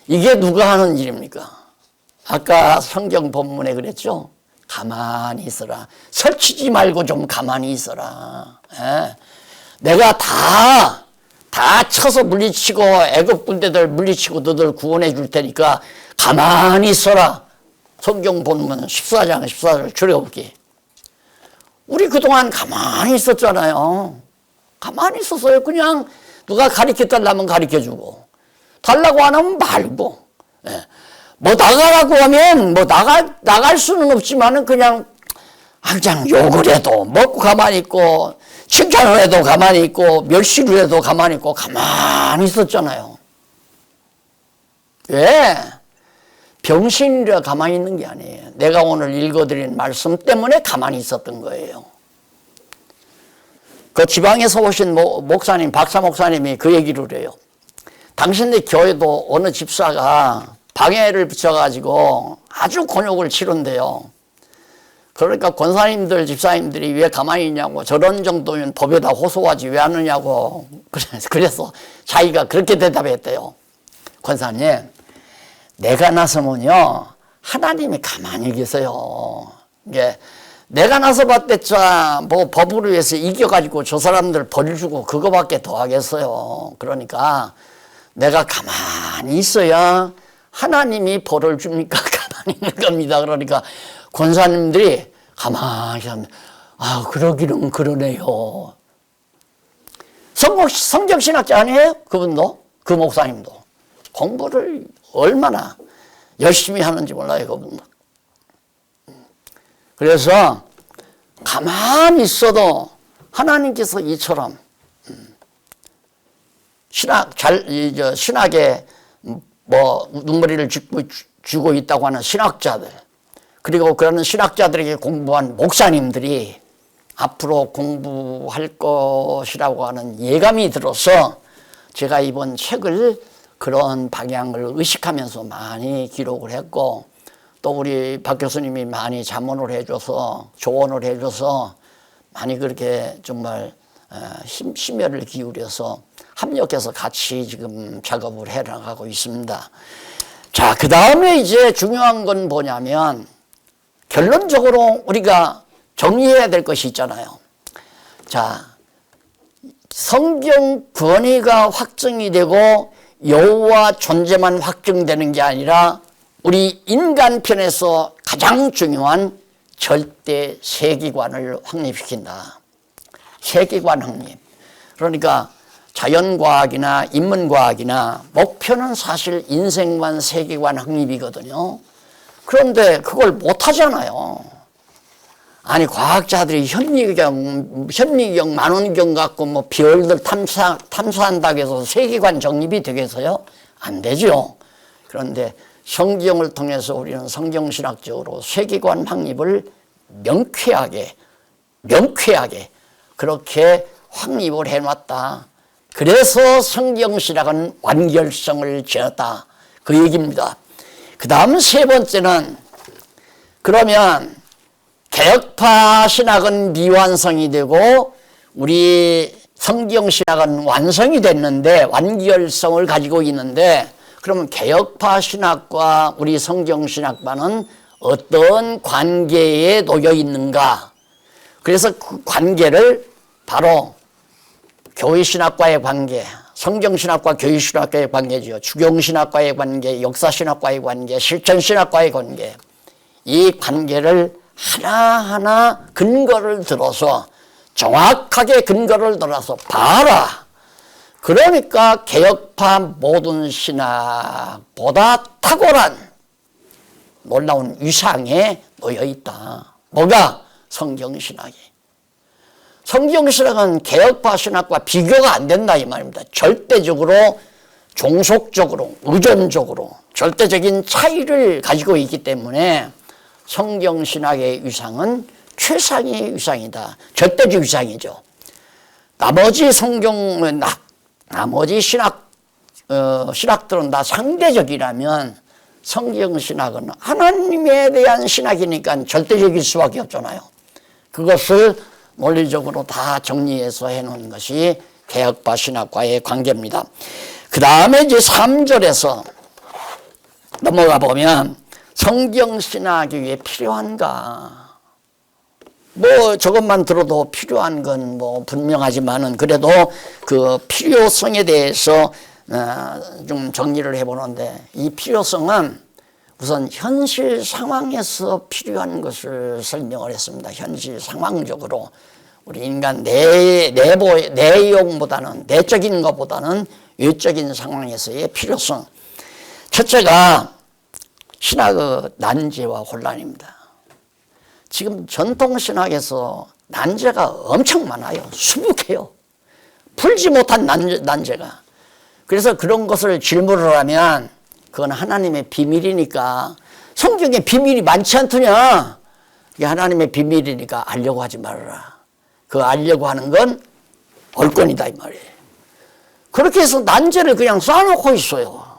이게 누가 하는 일입니까? 아까 성경 본문에 그랬죠. 가만히 있어라. 설치지 말고 좀 가만히 있어라. 예. 내가 다 쳐서 물리치고 애굽 군대들 물리치고 너들 구원해 줄 테니까 가만히 있어라. 성경 본문 14장 14절 줄여볼게. 우리 그동안 가만히 있었잖아요. 가만히 있었어요. 그냥 누가 가르쳐 달라면 가르쳐주고, 달라고 안 하면 말고. 예. 뭐 나가라고 하면 뭐 나갈 수는 없지만은 그냥 욕을 해도 먹고 가만히 있고, 칭찬을 해도 가만히 있고, 멸시를 해도 가만히 있고, 가만히 있었잖아요. 왜? 병신이라 가만히 있는 게 아니에요. 내가 오늘 읽어드린 말씀 때문에 가만히 있었던 거예요. 그 지방에서 오신 목사님, 박사 목사님이 그 얘기를 해요. 당신네 교회도 어느 집사가 방해를 붙여가지고 아주 곤욕을 치른대요. 그러니까 권사님들, 집사님들이 왜 가만히 있냐고, 저런 정도면 법에다 호소하지 왜 하느냐고. 그래서 자기가 그렇게 대답했대요. 권사님, 내가 나서면요 하나님이 가만히 계세요. 이게 내가 나서 봤댔자 뭐 법으로 해서 이겨가지고 저 사람들 벌 주고 그거밖에 더 하겠어요. 그러니까 내가 가만히 있어야 하나님이 벌을 줍니까? 가만히 있는 겁니다. 그러니까 권사님들이 가만히 하면 그러기는 그러네요. 성경신학자 아니에요? 그분도, 그 목사님도 공부를 얼마나 열심히 하는지 몰라요, 그분도. 그래서 가만히 있어도 하나님께서 이처럼 신학에 뭐 눈물을 주고 있다고 하는 신학자들, 그리고 그러는 신학자들에게 공부한 목사님들이 앞으로 공부할 것이라고 하는 예감이 들어서 제가 이번 책을 그런 방향을 의식하면서 많이 기록을 했고, 또 우리 박 교수님이 많이 자문을 해줘서 조언을 해줘서 많이 그렇게 정말 심혈을 기울여서 합력해서 같이 지금 작업을 해나가고 있습니다. 자, 그 다음에 이제 중요한 건 뭐냐면 결론적으로 우리가 정리해야 될 것이 있잖아요. 자, 성경 권위가 확증이 되고 여호와 존재만 확증되는 게 아니라 우리 인간 편에서 가장 중요한 절대 세계관을 확립시킨다. 세계관 확립. 그러니까 자연과학이나 인문과학이나 목표는 사실 인생관 세계관 확립이거든요. 그런데 그걸 못하잖아요. 아니 과학자들이 현미경 만원경 갖고 뭐 별들 탐사한다고 해서 세계관 정립이 되겠어요? 안 되죠. 그런데 성경을 통해서 우리는 성경신학적으로 세계관 확립을 명쾌하게 그렇게 확립을 해놨다. 그래서 성경신학은 완결성을 지었다. 그 얘기입니다. 그 다음 세 번째는 그러면 개혁파 신학은 미완성이 되고 우리 성경신학은 완성이 됐는데 완결성을 가지고 있는데 그러면 개혁파 신학과 우리 성경신학과는 어떤 관계에 놓여 있는가? 그래서 그 관계를 바로 교회신학과의 관계, 성경신학과 교회신학과의 관계죠. 추경신학과의 관계, 역사신학과의 관계, 실천신학과의 관계. 이 관계를 하나하나 근거를 들어서 정확하게 근거를 들어서 봐라. 그러니까 개혁파 모든 신학보다 탁월한 놀라운 위상에 놓여 있다. 뭐가? 성경신학이. 성경신학은 개혁파 신학과 비교가 안 된다 이 말입니다. 절대적으로 종속적으로 의존적으로 절대적인 차이를 가지고 있기 때문에 성경신학의 위상은 최상의 위상이다. 절대적 위상이죠. 나머지 나머지 신학들은 다 상대적이라면 성경신학은 하나님에 대한 신학이니까 절대적일 수밖에 없잖아요. 그것을 논리적으로 다 정리해서 해놓은 것이 개혁파 신학과의 관계입니다. 그 다음에 이제 3절에서 넘어가 보면 성경신학이 왜 필요한가? 뭐 저것만 들어도 필요한 건 뭐 분명하지만은 그래도 그 필요성에 대해서 좀 정리를 해보는데 이 필요성은 우선 현실 상황에서 필요한 것을 설명을 했습니다. 현실 상황적으로 우리 인간 내용보다는 내적인 것보다는 외적인 상황에서의 필요성. 첫째가 신학의 난제와 혼란입니다. 지금 전통신학에서 난제가 엄청 많아요. 수북해요. 풀지 못한 난제가. 그래서 그런 것을 질문을 하면 그건 하나님의 비밀이니까 성경에 비밀이 많지 않더냐. 이게 하나님의 비밀이니까 알려고 하지 말아라. 그 알려고 하는 건 얼건이다 이 말이에요. 그렇게 해서 난제를 그냥 쌓아놓고 있어요.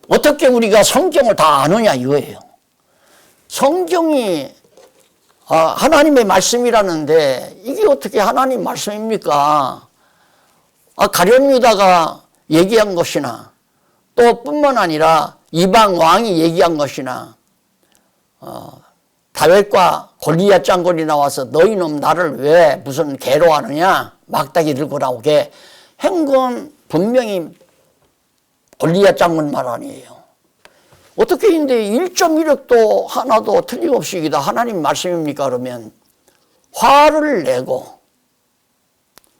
어떻게 우리가 성경을 다 아느냐 이거예요. 성경이 하나님의 말씀이라는데 이게 어떻게 하나님 말씀입니까? 가룟 유다가 얘기한 것이나 또 뿐만 아니라 이방 왕이 얘기한 것이나 다윗과 골리앗 장군이 나와서 너희놈 나를 왜 무슨 괴로워하느냐 막다기 들고 나오게 한 건 분명히 골리앗 장군 말 아니에요. 어떻게 인데 1.1억도 하나도 틀림없이 이게 다 하나님 말씀입니까? 그러면 화를 내고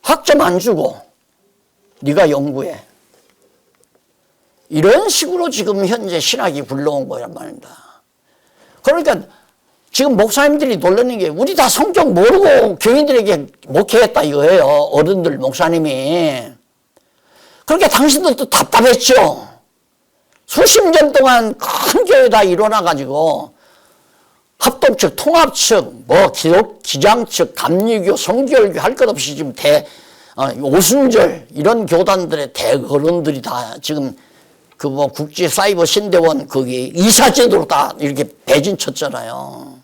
학점 안 주고 네가 연구해. 이런 식으로 지금 현재 신학이 굴러온 거란 말입니다. 그러니까 지금 목사님들이 놀라는 게 우리 다 성경 모르고 교인들에게 목회했다 이거예요. 어른들 목사님이. 그러니까 당신들도 답답했죠. 수십 년 동안 큰 교회 다 일어나가지고 합동측, 통합측, 뭐 기장 측, 감리교, 성결교 할 것 없이 지금 오순절 이런 교단들의 대거론들이 다 지금 그 뭐 국제 사이버 신대원 거기 이사제도로 다 이렇게 배진 쳤잖아요.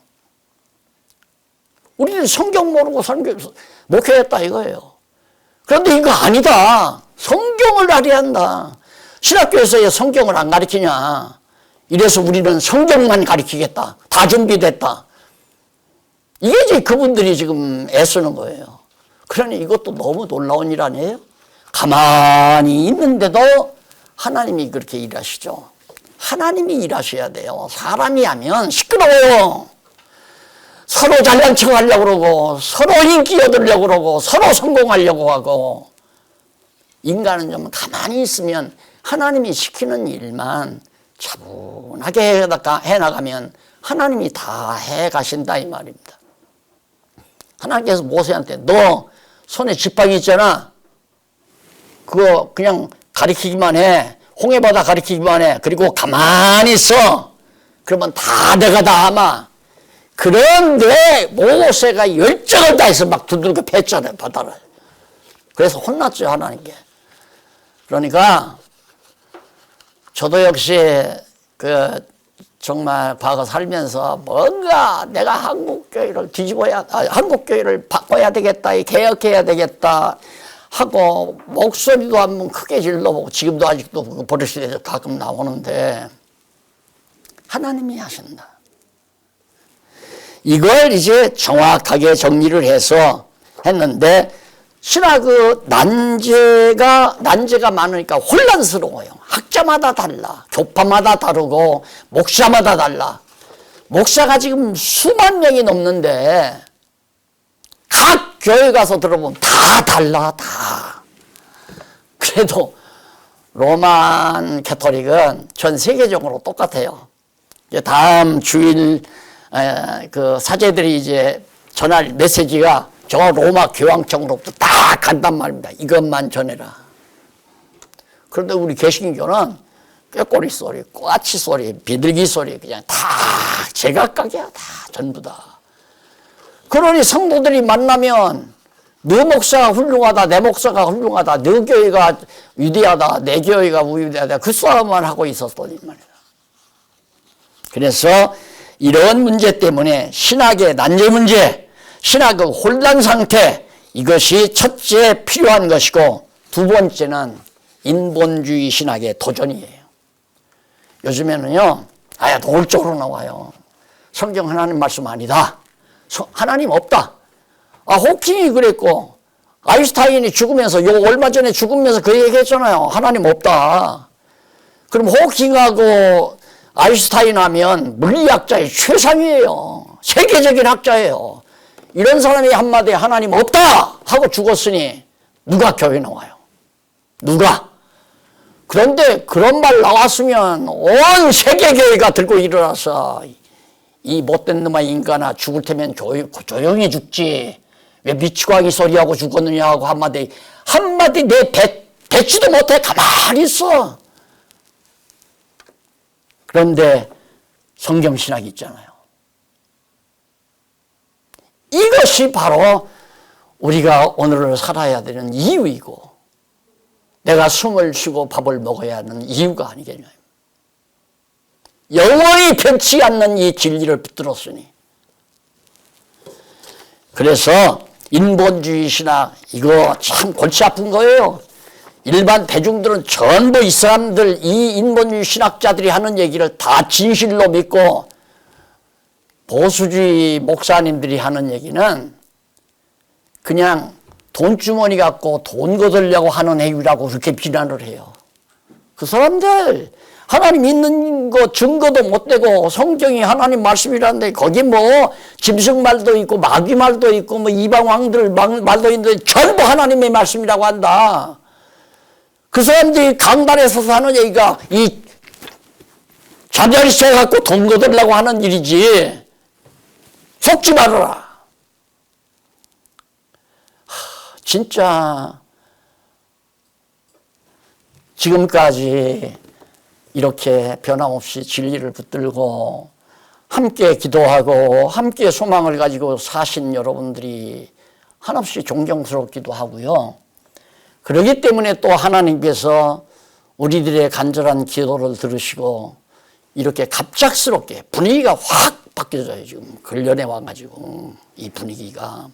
우리는 성경 모르고 목회했다 이거예요. 그런데 이거 아니다. 성경을 알아야 한다. 신학교에서 성경을 안 가르치냐. 이래서 우리는 성경만 가르치겠다. 다 준비됐다. 이게 이제 그분들이 지금 애쓰는 거예요. 그러니 이것도 너무 놀라운 일 아니에요? 가만히 있는데도 하나님이 그렇게 일하시죠. 하나님이 일하셔야 돼요. 사람이 하면 시끄러워요. 서로 잘난 척 하려고 그러고 서로 인기 얻으려고 그러고 서로 성공하려고 하고 인간은 좀 가만히 있으면 하나님이 시키는 일만 차분하게 해나가면 하나님이 다 해가신다 이 말입니다. 하나님께서 모세한테 너 손에 지팡이 있잖아. 그거 그냥 가리키기만 해. 홍해바다 가리키기만 해. 그리고 가만히 있어. 그러면 다 내가 다 아마. 그런데 모세가 열정을 다해서 막 두들겨 팼잖아요, 바다를. 그래서 혼났죠, 하나님께. 그러니까 저도 역시 정말 과거 살면서 뭔가 내가 한국교회를 한국교회를 바꿔야 되겠다, 개혁해야 되겠다 하고 목소리도 한번 크게 질러보고 지금도 아직도 그 버릇이 가끔 나오는데 하나님이 하신다. 이걸 이제 정확하게 정리를 해서 했는데 신학의 난제가 많으니까 혼란스러워요. 학자마다 달라. 교파마다 다르고 목사마다 달라. 목사가 지금 수만 명이 넘는데 각 교회 가서 들어보면 다 달라. 다. 그래도 로만 캐토릭은 전 세계적으로 똑같아요. 이제 다음 주일 그 사제들이 이제 전할 메시지가 저 로마 교황청으로부터 딱 간단 말입니다. 이것만 전해라. 그런데 우리 개신교는 꾀꼬리 소리, 꼬아치 소리, 비둘기 소리 그냥 다 제각각이야. 다 전부 다. 그러니 성도들이 만나면 너 목사가 훌륭하다, 내 목사가 훌륭하다, 너 교회가 위대하다, 내 교회가 위대하다 그 싸움만 하고 있었더니 말이야. 그래서 이런 문제 때문에 신학의 난제 문제, 신학의 혼란 상태 이것이 첫째 필요한 것이고 두 번째는 인본주의 신학의 도전이에요. 요즘에는요 노골적으로 나와요. 성경 하나님 말씀 아니다. 하나님 없다. 호킹이 그랬고 아인슈타인이 죽으면서 얼마 전에 죽으면서 그 얘기했잖아요. 하나님 없다. 그럼 호킹하고 아인슈타인 하면 물리학자의 최상이에요. 세계적인 학자예요. 이런 사람이 한마디에 하나님 없다 하고 죽었으니 누가 교회 나와요? 누가? 그런데 그런 말 나왔으면 온 세계교회가 들고 일어나서 이 못된 놈아 인간아 죽을 테면 조용히 죽지 왜 미치광이 소리하고 죽었느냐 하고 한마디 내 뱉지도 못해 가만히 있어. 그런데 성경신학이 있잖아요. 이것이 바로 우리가 오늘을 살아야 되는 이유이고 내가 숨을 쉬고 밥을 먹어야 하는 이유가 아니겠냐. 영원히 변치 않는 이 진리를 붙들었으니. 그래서 인본주의 신학 이거 참 골치 아픈 거예요. 일반 대중들은 전부 이 사람들 이 인본주의 신학자들이 하는 얘기를 다 진실로 믿고 보수주의 목사님들이 하는 얘기는 그냥 돈주머니 갖고 돈 거들려고 하는 행위라고 그렇게 비난을 해요. 그 사람들 하나님 있는 거 증거도 못 되고 성경이 하나님 말씀이라는데 거기 뭐 짐승말도 있고 마귀말도 있고 뭐 이방 왕들 말도 있는데 전부 하나님의 말씀이라고 한다. 그 사람들이 강단에 서서 하는 얘기가 이 자녀리세 갖고 돈 거들려고 하는 일이지. 속지 말아라. 진짜 지금까지 이렇게 변함없이 진리를 붙들고 함께 기도하고 함께 소망을 가지고 사신 여러분들이 한없이 존경스럽기도 하고요. 그렇기 때문에 또 하나님께서 우리들의 간절한 기도를 들으시고 이렇게 갑작스럽게 분위기가 확 바뀌어져요. 지금 근련에 와가지고 이 분위기가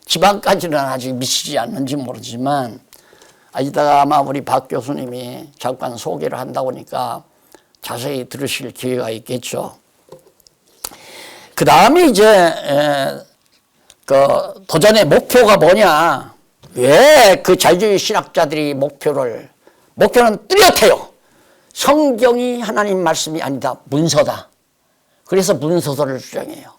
지방까지는 아직 미치지 않는지 모르지만 이따가 아마 우리 박 교수님이 잠깐 소개를 한다고 하니까 자세히 들으실 기회가 있겠죠. 그 다음에 이제 그 도전의 목표가 뭐냐? 왜 그 자유주의 신학자들이 목표는 뚜렷해요. 성경이 하나님 말씀이 아니다. 문서다. 그래서 문서서를 주장해요.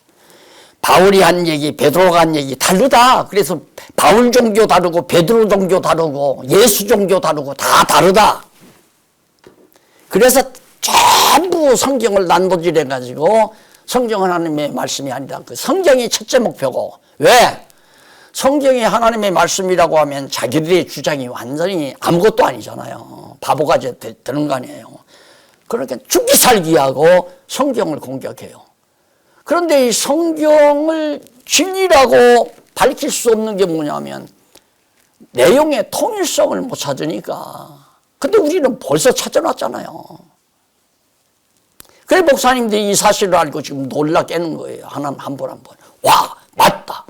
바울이 한 얘기, 베드로가 한 얘기 다르다. 그래서 바울 종교 다르고 베드로 종교 다르고 예수 종교 다르고 다 다르다. 그래서 전부 성경을 난도질해 가지고 성경은 하나님의 말씀이 아니다. 그 성경이 첫째 목표고. 왜? 성경이 하나님의 말씀이라고 하면 자기들의 주장이 완전히 아무것도 아니잖아요. 바보가 되는 거 아니에요. 그러니까 죽기 살기하고 성경을 공격해요. 그런데 이 성경을 진리라고 밝힐 수 없는 게 뭐냐면 내용의 통일성을 못 찾으니까. 근데 우리는 벌써 찾아놨잖아요. 그래 목사님들이 이 사실을 알고 지금 놀라 깨는 거예요. 하나 한 번 한 번. 와, 맞다.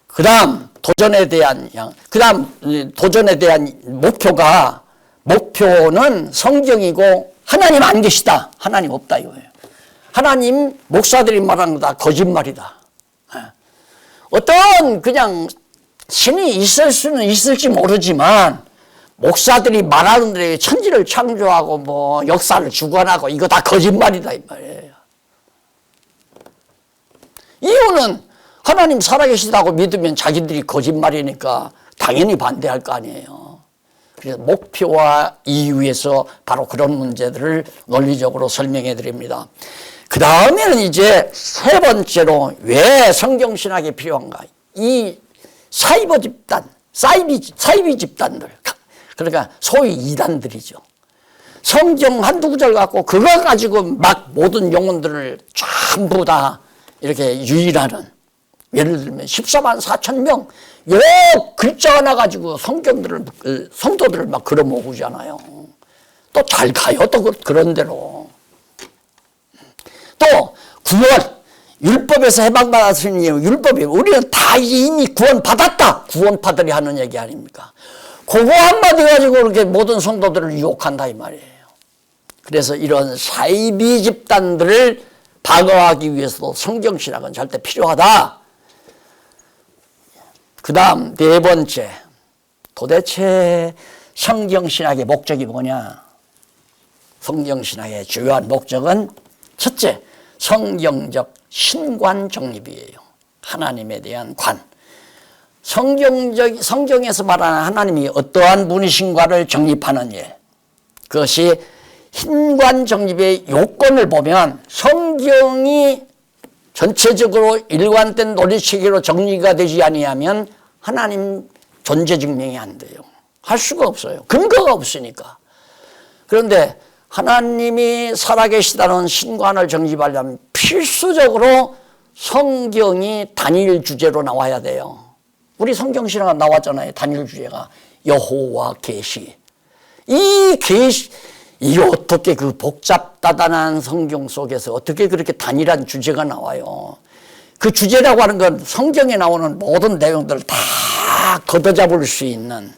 그다음 도전에 대한 목표는 성경이고 하나님 안 계시다. 하나님 없다 이거예요. 하나님 목사들이 말하는 거다 거짓말이다. 어떤 그냥 신이 있을 수는 있을지 모르지만 목사들이 말하는 대로 천지를 창조하고 뭐 역사를 주관하고 이거 다 거짓말이다 이 말이에요. 이유는 하나님 살아계시다고 믿으면 자기들이 거짓말이니까 당연히 반대할 거 아니에요. 그래서 목표와 이유에서 바로 그런 문제들을 논리적으로 설명해 드립니다. 그 다음에는 이제 세 번째로 왜 성경신학이 필요한가. 이 사이비 집단들, 그러니까 소위 이단들이죠. 성경 한두 구절 갖고 그거 가지고 막 모든 영혼들을 전부 다 이렇게 유일하는, 예를 들면 14만 4천 명, 요 글자 하나 가지고 성도들을 막 걸어 모으잖아요. 또 잘 가요, 또 그런 대로. 또 구원, 율법에서 해방받았으니 율법이 우리는 다 이미 구원받았다. 구원파들이 하는 얘기 아닙니까? 그거 한마디 가지고 이렇게 모든 성도들을 유혹한다 이 말이에요. 그래서 이런 사이비 집단들을 방어하기 위해서도 성경신학은 절대 필요하다. 그 다음 네 번째, 도대체 성경신학의 목적이 뭐냐? 성경신학의 주요한 목적은 첫째, 성경적 신관 정립이에요. 하나님에 대한 관. 성경에서 말하는 하나님이 어떠한 분이신가를 정립하는 일. 그것이 신관 정립의 요건을 보면 성경이 전체적으로 일관된 논리체계로 정리가 되지 아니하면 하나님 존재 증명이 안 돼요. 할 수가 없어요. 근거가 없으니까. 그런데 하나님이 살아계시다는 신관을 정립하려면 필수적으로 성경이 단일 주제로 나와야 돼요. 우리 성경신화가 나왔잖아요. 단일 주제가 여호와 계시. 이 계시, 이게 어떻게 그 복잡다단한 성경 속에서 어떻게 그렇게 단일한 주제가 나와요. 그 주제라고 하는 건 성경에 나오는 모든 내용들을 다 걷어잡을 수 있는,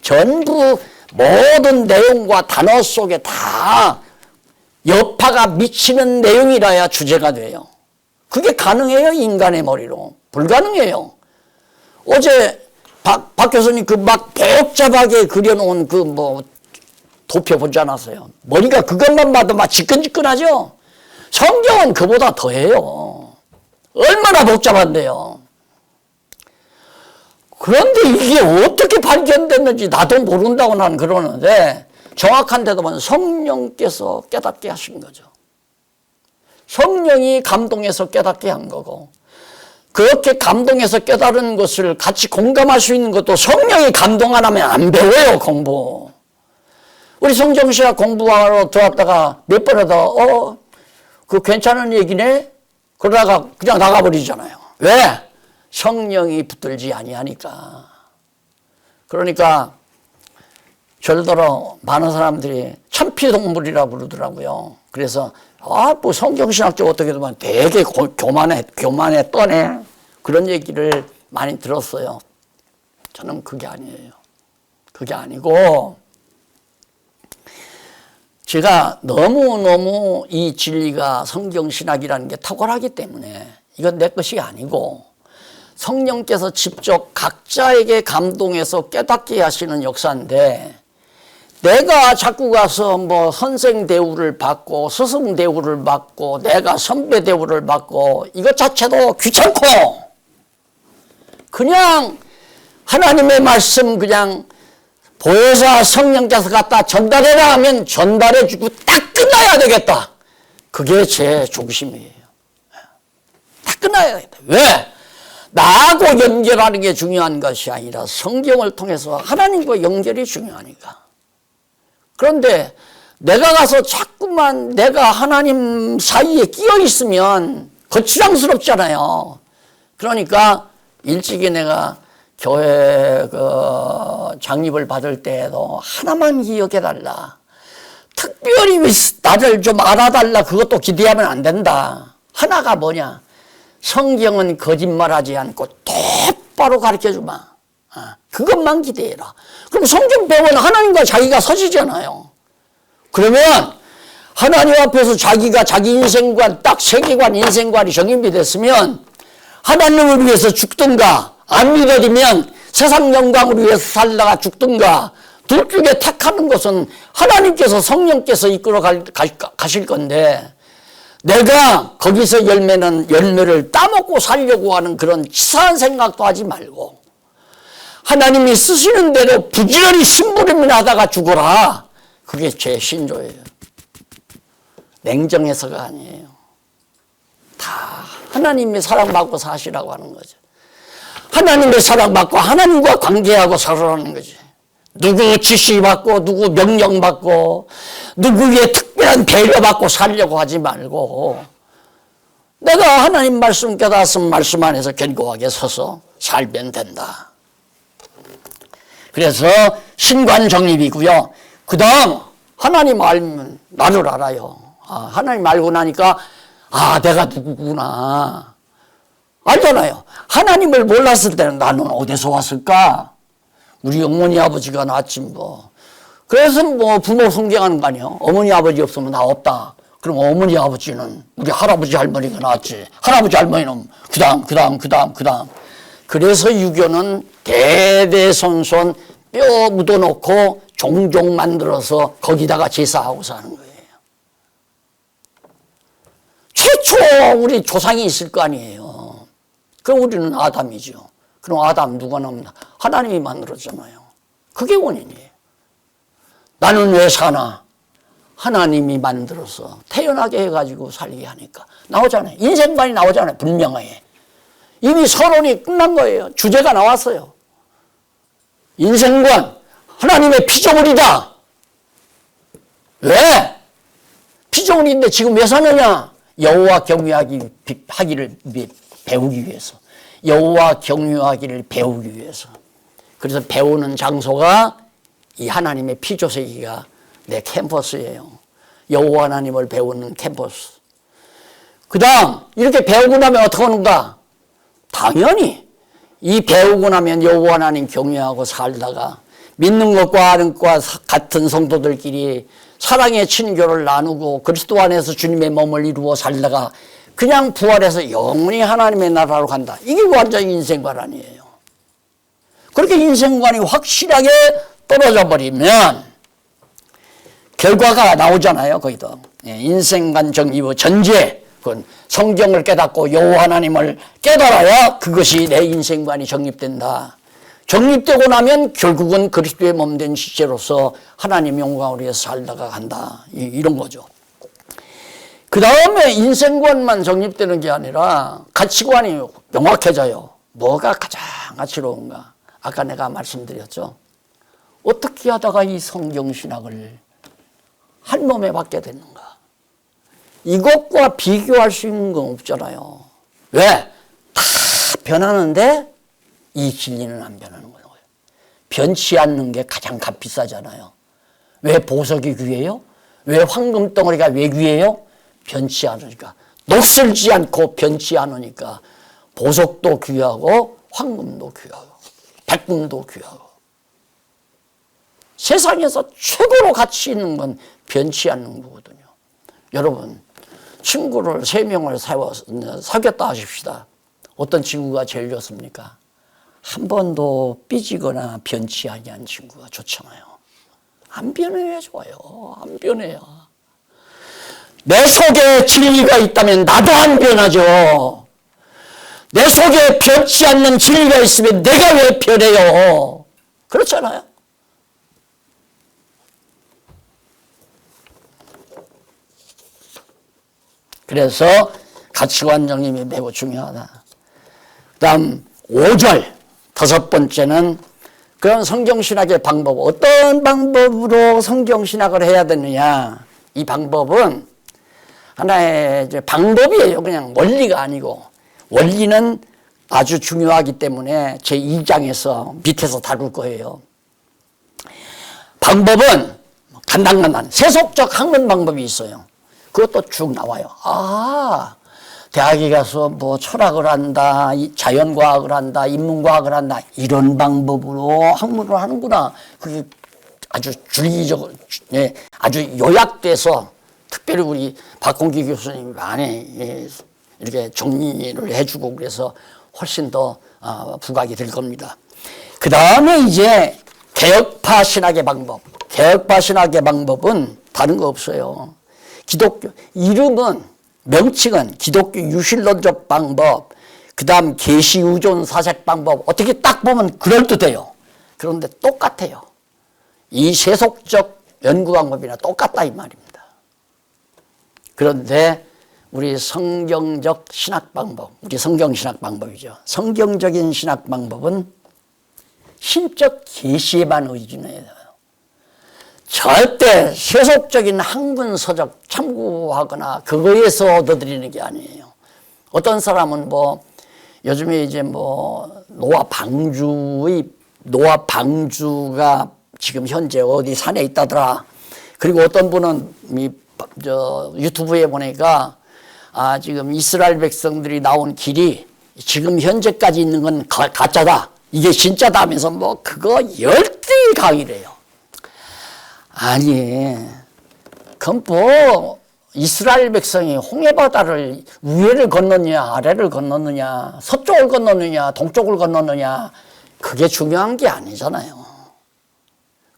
전부 모든 내용과 단어 속에 다 여파가 미치는 내용이라야 주제가 돼요. 그게 가능해요? 인간의 머리로. 불가능해요. 어제 박 교수님 그 막 복잡하게 그려놓은 그 뭐 도표 보지 않았어요? 머리가 그것만 봐도 막 지끈지끈하죠? 성경은 그보다 더해요. 얼마나 복잡한데요. 그런데 이게 어떻게 발견됐는지 나도 모른다고 나는 그러는데 정확한 대답은 성령께서 깨닫게 하신 거죠. 성령이 감동해서 깨닫게 한 거고, 그렇게 감동해서 깨달은 것을 같이 공감할 수 있는 것도 성령이 감동 안 하면 안 배워요, 공부. 우리 성경신학 공부하러 들어왔다가 몇 번 하다가 그 괜찮은 얘기네? 그러다가 그냥 나가버리잖아요. 왜? 성령이 붙들지 아니하니까. 그러니까 절더러 많은 사람들이 천피동물이라고 부르더라고요. 그래서 뭐 성경신학적 어떻게 보면 되게 교만해 떠네 그런 얘기를 많이 들었어요. 저는 그게 아니에요. 그게 아니고 제가 너무너무 이 진리가 성경신학이라는 게 탁월하기 때문에 이건 내 것이 아니고 성령께서 직접 각자에게 감동해서 깨닫게 하시는 역사인데 내가 자꾸 가서 뭐 선생 대우를 받고 스승 대우를 받고 내가 선배 대우를 받고 이것 자체도 귀찮고 그냥 하나님의 말씀 그냥 보혜사 성령께서 갖다 전달해라 하면 전달해주고 딱 끝나야 되겠다. 그게 제 중심이에요. 딱 끝나야 되겠다. 왜? 나하고 연결하는 게 중요한 것이 아니라 성경을 통해서 하나님과 연결이 중요하니까. 그런데 내가 가서 자꾸만 내가 하나님 사이에 끼어 있으면 거추장스럽잖아요. 그러니까 일찍이 내가 교회 장립을 받을 때에도 하나만 기억해달라. 특별히 나를 좀 알아달라. 그것도 기대하면 안 된다. 하나가 뭐냐? 성경은 거짓말하지 않고 똑바로 가르쳐주마. 그것만 기대해라. 그럼 성경 배우면 하나님과 자기가 서지잖아요. 그러면 하나님 앞에서 자기가 자기 인생관 딱 세계관 인생관이 정립이 됐으면 하나님을 위해서 죽든가 안 믿어지면 세상 영광을 위해서 살다가 죽든가 둘 중에 택하는 것은 하나님께서 성령께서 이끌어 가실 건데 내가 거기서 열매를 따먹고 살려고 하는 그런 치사한 생각도 하지 말고 하나님이 쓰시는 대로 부지런히 심부름이나 하다가 죽어라. 그게 제 신조예요. 냉정해서가 아니에요. 다 하나님의 사랑받고 사시라고 하는 거죠. 하나님의 사랑받고 하나님과 관계하고 살아라는 거지. 누구 지시받고 누구 명령받고 누구의 특별한 배려받고 살려고 하지 말고 내가 하나님 말씀 깨달았으면 말씀 안에서 견고하게 서서 살면 된다. 그래서 신관정립이고요. 그 다음 하나님 알면 나를 알아요. 하나님 알고 나니까 내가 누구구나 알잖아요. 하나님을 몰랐을 때는 나는 어디서 왔을까? 우리 어머니 아버지가 낳았지 뭐. 그래서 뭐 부모 성경하는 거 아니에요. 어머니 아버지 없으면 나 없다. 그럼 어머니 아버지는 우리 할아버지 할머니가 낳았지. 할아버지 할머니는 그다음. 그래서 유교는 대대손손 뼈 묻어놓고 종종 만들어서 거기다가 제사하고 사는 거예요. 최초 우리 조상이 있을 거 아니에요. 그럼 우리는 아담이죠. 그럼 아담 누가 나옵니다? 하나님이 만들었잖아요. 그게 원인이에요. 나는 왜 사나? 하나님이 만들어서 태어나게 해가지고 살게 하니까 나오잖아요. 인생관이 나오잖아요. 분명하게. 이미 서론이 끝난 거예요. 주제가 나왔어요. 인생관 하나님의 피조물이다. 왜? 피조물인데 지금 왜 사느냐? 여호와 경외하기를 배우기 위해서. 여호와 경유하기를 배우기 위해서. 그래서 배우는 장소가 이 하나님의 피조세기가 내 캠퍼스예요. 여호와 하나님을 배우는 캠퍼스. 그 다음 이렇게 배우고 나면 어떻게 하는가? 당연히 이 배우고 나면 여호와 하나님 경외하고 살다가 믿는 것과 아는 것과 같은 성도들끼리 사랑의 친교를 나누고 그리스도 안에서 주님의 몸을 이루어 살다가 그냥 부활해서 영원히 하나님의 나라로 간다. 이게 완전히 인생관 아니에요. 그렇게 인생관이 확실하게 떨어져 버리면 결과가 나오잖아요. 거기도 인생관 정립의 전제. 그건 성경을 깨닫고 여호와 하나님을 깨달아야 그것이 내 인생관이 정립된다. 정립되고 나면 결국은 그리스도의 몸된 시체로서 하나님 영광을 위해서 살다가 간다. 이런 거죠. 그 다음에 인생관만 정립되는 게 아니라 가치관이 명확해져요. 뭐가 가장 가치로운가? 아까 내가 말씀드렸죠. 어떻게 하다가 이 성경신학을 한 몸에 받게 됐는가? 이것과 비교할 수 있는 건 없잖아요. 왜? 다 변하는데 이 진리는 안 변하는 거예요. 변치 않는 게 가장 값비싸잖아요. 왜 보석이 귀해요? 왜 황금 덩어리가 왜 귀해요? 변치 않으니까. 녹슬지 않고 변치 않으니까 보석도 귀하고 황금도 귀하고 백금도 귀하고 세상에서 최고로 가치 있는 건 변치 않는 거거든요. 여러분, 친구를 3명을 사귀었다 하십시다. 어떤 친구가 제일 좋습니까? 한 번도 삐지거나 변치 아니한 친구가 좋잖아요. 안 변해야 좋아요. 안 변해야. 내 속에 진리가 있다면 나도 안 변하죠. 내 속에 변치 않는 진리가 있으면 내가 왜 변해요? 그렇잖아요. 그래서 가치관 정립이 매우 중요하다. 그 다음 5절 5번째는 그런 성경신학의 방법, 어떤 방법으로 성경신학을 해야 되느냐. 이 방법은 하나의 이제 방법이에요. 그냥 원리가 아니고. 원리는 아주 중요하기 때문에 제 2장에서 밑에서 다룰 거예요. 방법은 간단간단 세속적 학문 방법이 있어요. 그것도 쭉 나와요. 아, 대학에 가서 뭐 철학을 한다, 자연과학을 한다, 인문과학을 한다, 이런 방법으로 학문을 하는구나. 그게 아주 줄기적으로, 예, 아주 요약돼서 특별히 우리 박홍기 교수님이 많이 이렇게 정리를 해주고 그래서 훨씬 더 부각이 될 겁니다. 그 다음에 이제 개혁파 신학의 방법. 개혁파 신학의 방법은 다른 거 없어요. 기독교, 이름은, 명칭은 기독교 유실론적 방법, 그 다음 계시의존 사색 방법, 어떻게 딱 보면 그럴듯해요. 그런데 똑같아요. 이 세속적 연구 방법이나 똑같다 이 말입니다. 그런데 우리 성경적 신학 방법, 우리 성경 신학 방법이죠. 성경적인 신학 방법은 신적 계시에만 의존해야 돼요. 절대 세속적인 학문 서적 참고하거나 그거에서 얻어들이는 게 아니에요. 어떤 사람은 뭐 요즘에 이제 뭐 노아 방주가 지금 현재 어디 산에 있다더라. 그리고 어떤 분은 유튜브에 보니까 지금 이스라엘 백성들이 나온 길이 지금 현재까지 있는 건 가짜다. 이게 진짜다 하면서 뭐 그거 열띤 강의를 해요. 아니, 그럼 뭐 이스라엘 백성이 홍해바다를 위에를 건넜느냐 아래를 건넜느냐 서쪽을 건넜느냐 동쪽을 건넜느냐 그게 중요한 게 아니잖아요.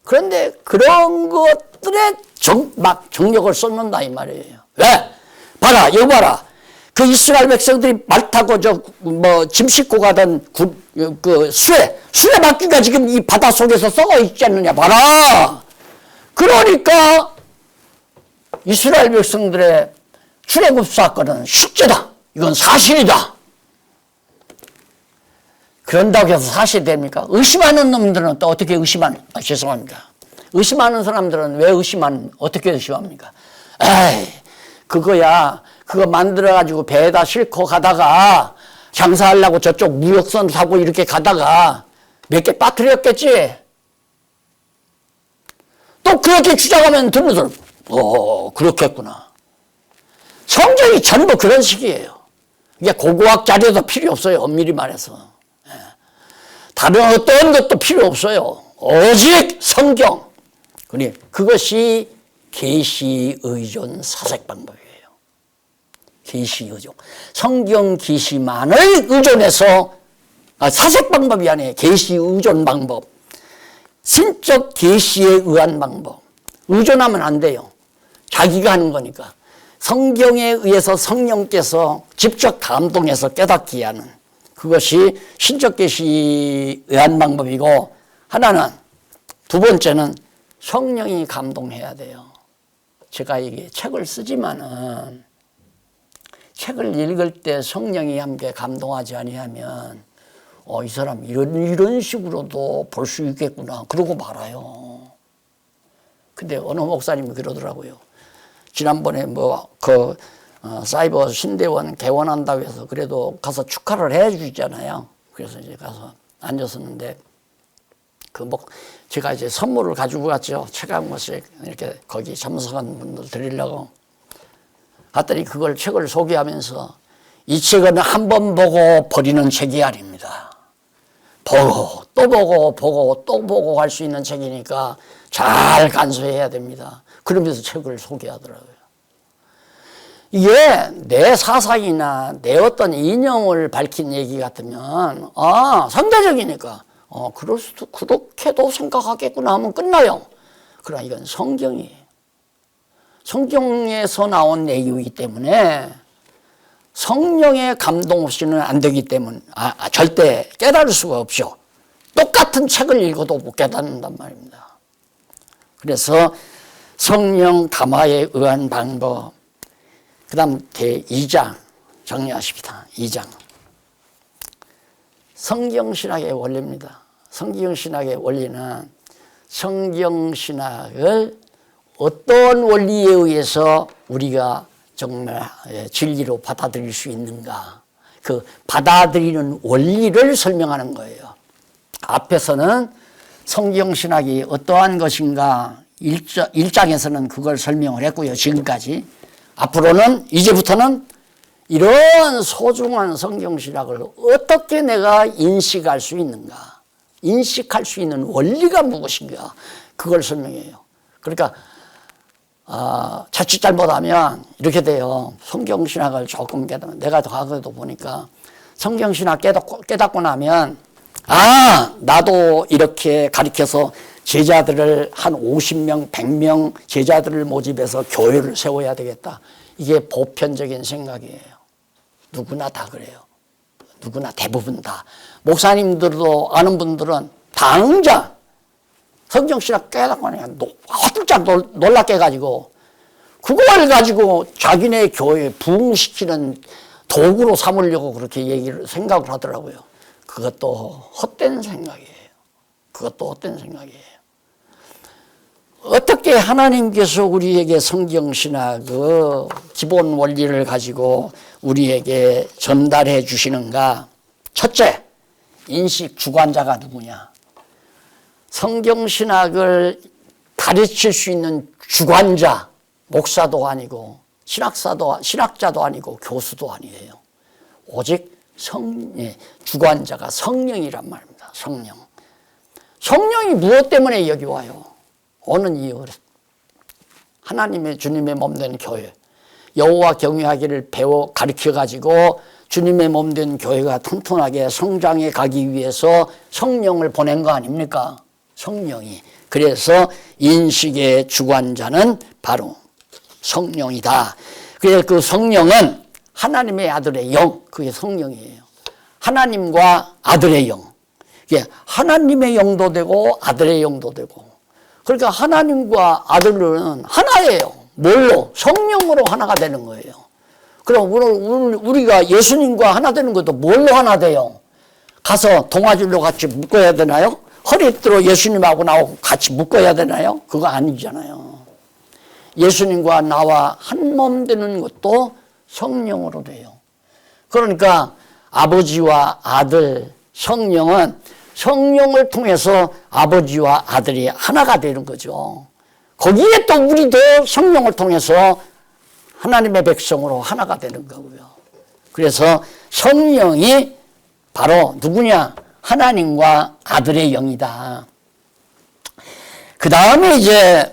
그런데 그런 것들에 막 정력을 쏟는다 이 말이에요. 왜? 봐라, 여기 봐라. 그 이스라엘 백성들이 말 타고 짐 싣고 가던 수레 바퀴가 지금 이 바다 속에서 썩어 있지 않느냐 봐라. 그러니까 이스라엘 백성들의 출애굽 사건은 실제다. 이건 사실이다. 그런다고 해서 사실이 됩니까? 의심하는 놈들은 또 어떻게 죄송합니다. 의심하는 사람들은 왜 어떻게 의심합니까? 에이, 그거 만들어가지고 배에다 싣고 가다가 장사하려고 저쪽 무역선 타고 이렇게 가다가 몇 개 빠뜨렸겠지? 또 그렇게 주장하면 듣는 사람, 그렇겠구나. 성경이 전부 그런 식이에요. 이게 고고학 자료도 필요 없어요. 엄밀히 말해서. 다른 어떤 것도 필요 없어요. 오직 성경. 그것이 계시의존 사색 방법이에요. 계시의존. 성경 계시만을 의존해서 사색 방법이 아니에요. 계시의존 방법. 신적 계시에 의한 방법. 의존하면 안 돼요. 자기가 하는 거니까. 성경에 의해서 성령께서 직접 감동해서 깨닫게 하는 그것이 신적 계시에 의한 방법이고, 하나는, 두 번째는 성령이 감동해야 돼요. 제가 이게 책을 쓰지만은 책을 읽을 때 성령이 함께 감동하지 아니하면 이 사람 이런 식으로도 볼 수 있겠구나 그러고 말아요. 근데 어느 목사님이 그러더라고요. 지난번에 사이버 신대원 개원한다고 해서 그래도 가서 축하를 해 주잖아요. 그래서 이제 가서 앉았었는데 제가 이제 선물을 가지고 갔죠. 책 한 권씩 이렇게 거기 참석한 분들 드리려고 갔더니 그걸 책을 소개하면서 이 책은 한 번 보고 버리는 책이 아닙니다. 보고 또 보고 보고 또 보고 할 수 있는 책이니까 잘 간수해야 됩니다. 그러면서 책을 소개하더라고요. 이게 내 사상이나 내 어떤 이념을 밝힌 얘기 같으면 상대적이니까 그렇게도 생각하겠구나 하면 끝나요. 그러나 이건 성경이에요. 성경에서 나온 내용이기 때문에 성령의 감동 없이는 안 되기 때문에 절대 깨달을 수가 없죠. 똑같은 책을 읽어도 못 깨닫는단 말입니다. 그래서 성령 감화에 의한 방법, 그 다음 제2장 정리하십시다. 2장 성경신학의 원리입니다. 성경신학의 원리는 성경신학을 어떤 원리에 의해서 우리가 정말 진리로 받아들일 수 있는가, 그 받아들이는 원리를 설명하는 거예요. 앞에서는 성경신학이 어떠한 것인가 1장에서는 그걸 설명을 했고요. 지금까지. 앞으로는 이제부터는 이런 소중한 성경신학을 어떻게 내가 인식할 수 있는가, 인식할 수 있는 원리가 무엇인가, 그걸 설명해요. 그러니까 자칫 잘못하면 이렇게 돼요. 성경신학을 조금 깨닫면, 내가 과거에도 보니까 성경신학 깨닫고 나면 나도 이렇게 가르쳐서 제자들을 한 50명, 100명 제자들을 모집해서 교회를 세워야 되겠다. 이게 보편적인 생각이에요. 누구나 다 그래요. 누구나 대부분 다. 목사님들도 아는 분들은 당장 성경신학 깨닫고 나면 화들짝 놀랍게 가지고 그걸 가지고 자기네 교회에 부흥시키는 도구로 삼으려고 그렇게 생각을 하더라고요. 그것도 헛된 생각이에요. 그것도 헛된 생각이에요. 어떻게 하나님께서 우리에게 성경신학의 기본 원리를 가지고 우리에게 전달해 주시는가? 첫째, 인식 주관자가 누구냐? 성경신학을 가르칠 수 있는 주관자, 목사도 아니고 신학자도 아니고 교수도 아니에요. 오직 주관자가 성령이란 말입니다. 성령. 성령이 무엇 때문에 여기 와요? 오는 이유. 하나님의 주님의 몸된 교회. 여호와 경외하기를 가르쳐가지고 주님의 몸된 교회가 튼튼하게 성장해 가기 위해서 성령을 보낸 거 아닙니까? 성령이. 그래서 인식의 주관자는 바로 성령이다. 그래서 그 성령은 하나님의 아들의 영, 그게 성령이에요. 하나님과 아들의 영. 하나님의 영도 되고 아들의 영도 되고. 그러니까 하나님과 아들은 하나예요. 뭘로? 성령으로 하나가 되는 거예요. 그럼 우리가 예수님과 하나 되는 것도 뭘로 하나 돼요? 가서 동아줄로 같이 묶어야 되나요? 허리띠로 예수님하고 나하고 같이 묶어야 되나요? 그거 아니잖아요. 예수님과 나와 한 몸 되는 것도 성령으로 돼요. 그러니까 아버지와 아들, 성령은 성령을 통해서 아버지와 아들이 하나가 되는 거죠. 거기에 또 우리도 성령을 통해서 하나님의 백성으로 하나가 되는 거고요. 그래서 성령이 바로 누구냐? 하나님과 아들의 영이다. 그 다음에 이제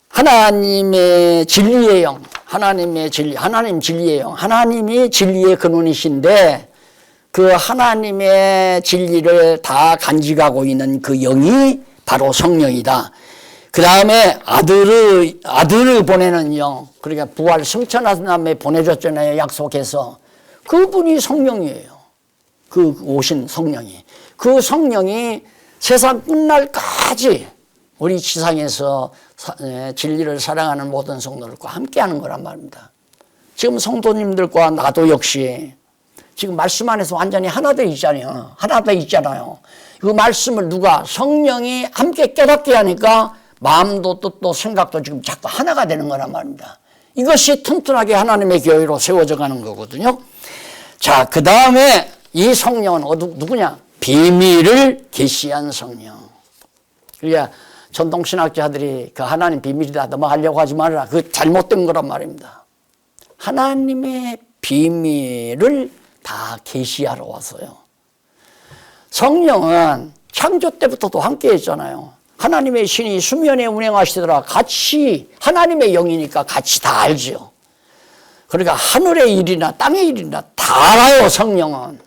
하나님의 진리의 영, 하나님 진리의 영, 하나님이 진리의 근원이신데 그 하나님의 진리를 다 간직하고 있는 그 영이 바로 성령이다. 그 다음에 아들을 보내는 영, 그러니까 부활 승천하신 다음에 보내줬잖아요. 약속해서. 그분이 성령이에요. 그 오신 성령이. 그 성령이 세상 끝날까지 우리 지상에서 진리를 사랑하는 모든 성도들과 함께하는 거란 말입니다. 지금 성도님들과 나도 역시 지금 말씀 안에서 완전히 하나 돼 있잖아요. 하나 돼 있잖아요. 그 말씀을 성령이 함께 깨닫게 하니까 마음도 뜻도 생각도 지금 자꾸 하나가 되는 거란 말입니다. 이것이 튼튼하게 하나님의 교회로 세워져 가는 거거든요. 자, 그 다음에 이 성령은 누구냐? 비밀을 계시한 성령. 그러니까 전통신학자들이 그 하나님 비밀이다 넘어가려고 하지 말아라. 그 잘못된 거란 말입니다. 하나님의 비밀을 다 계시하러 왔어요. 성령은 창조 때부터도 함께 했잖아요. 하나님의 신이 수면에 운행하시더라. 같이 하나님의 영이니까 같이 다 알지요. 그러니까 하늘의 일이나 땅의 일이나 다 알아요, 성령은.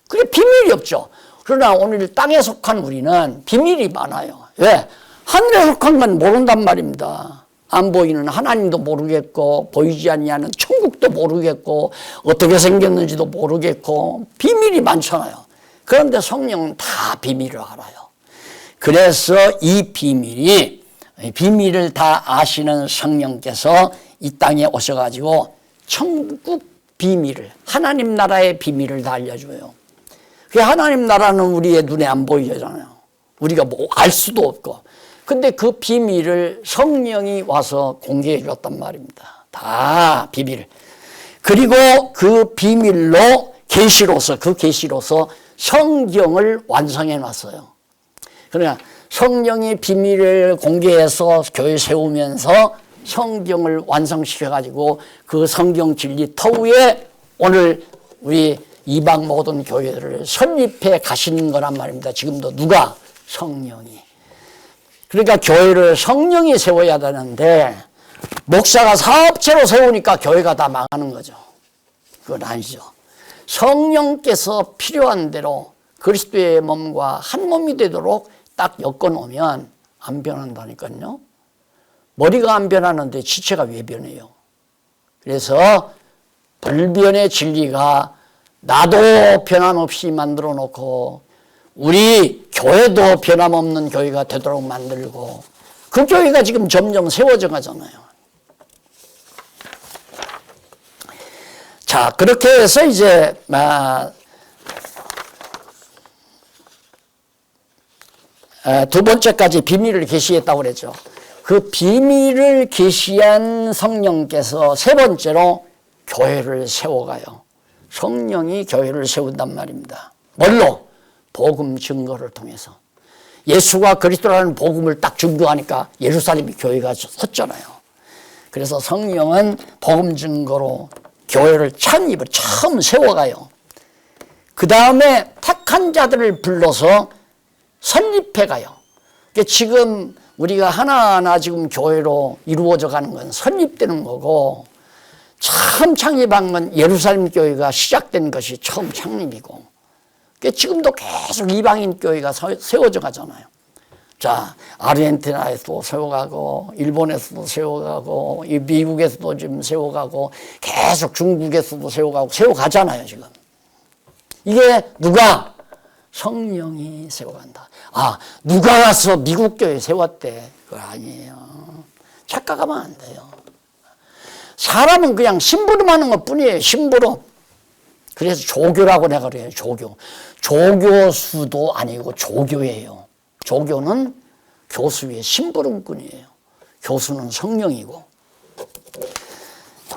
그게 비밀이 없죠. 그러나 오늘 땅에 속한 우리는 비밀이 많아요. 왜? 하늘에 속한 건 모른단 말입니다. 안 보이는 하나님도 모르겠고, 보이지 않는 천국도 모르겠고, 어떻게 생겼는지도 모르겠고, 비밀이 많잖아요. 그런데 성령은 다 비밀을 알아요. 그래서 이 비밀을 다 아시는 성령께서 이 땅에 오셔가지고 천국 비밀을, 하나님 나라의 비밀을 다 알려줘요. 그 하나님 나라는 우리의 눈에 안 보이잖아요. 우리가 뭐 알 수도 없고. 근데 그 비밀을 성령이 와서 공개해 줬단 말입니다. 다 비밀. 그리고 그 비밀로 계시로서, 그 계시로서 성경을 완성해 놨어요. 그러니까 성령이 비밀을 공개해서 교회 세우면서 성경을 완성시켜가지고 그 성경 진리 터위에 오늘 우리 이방 모든 교회들을 설립해 가시는 거란 말입니다. 지금도 누가? 성령이. 그러니까 교회를 성령이 세워야 되는데 목사가 사업체로 세우니까 교회가 다 망하는 거죠. 그건 아니죠. 성령께서 필요한 대로 그리스도의 몸과 한 몸이 되도록 딱 엮어놓으면 안 변한다니까요. 머리가 안 변하는데 지체가 왜 변해요? 그래서 불변의 진리가 나도 변함없이 만들어 놓고 우리 교회도 변함없는 교회가 되도록 만들고 그 교회가 지금 점점 세워져 가잖아요. 자, 그렇게 해서 이제 두 번째까지 비밀을 계시했다고 그랬죠. 그 비밀을 계시한 성령께서 세 번째로 교회를 세워가요. 성령이 교회를 세운단 말입니다. 뭘로? 복음 증거를 통해서. 예수가 그리스도라는 복음을 딱 증거하니까 예루살렘이 교회가 섰잖아요. 그래서 성령은 복음 증거로 교회를 찬입을 처음 세워가요. 그 다음에 택한 자들을 불러서 설립해가요. 그러니까 지금 우리가 하나하나 지금 교회로 이루어져 가는 건 설립되는 거고, 처음 창립한 건 예루살렘 교회가 시작된 것이 처음 창립이고, 그러니까 지금도 계속 이방인 교회가 세워져 가잖아요. 자, 아르헨티나에서도 세워가고, 일본에서도 세워가고, 미국에서도 지금 세워가고, 계속 중국에서도 세워가고, 세워가잖아요, 지금. 이게 누가? 성령이 세워간다. 아, 누가 와서 미국 교회 세웠대? 그거 아니에요. 착각하면 안 돼요. 사람은 그냥 심부름하는 것 뿐이에요. 심부름. 그래서 조교라고 내가 그래요. 조교. 조교수도 아니고 조교예요. 조교는 교수의 심부름꾼이에요. 교수는 성령이고.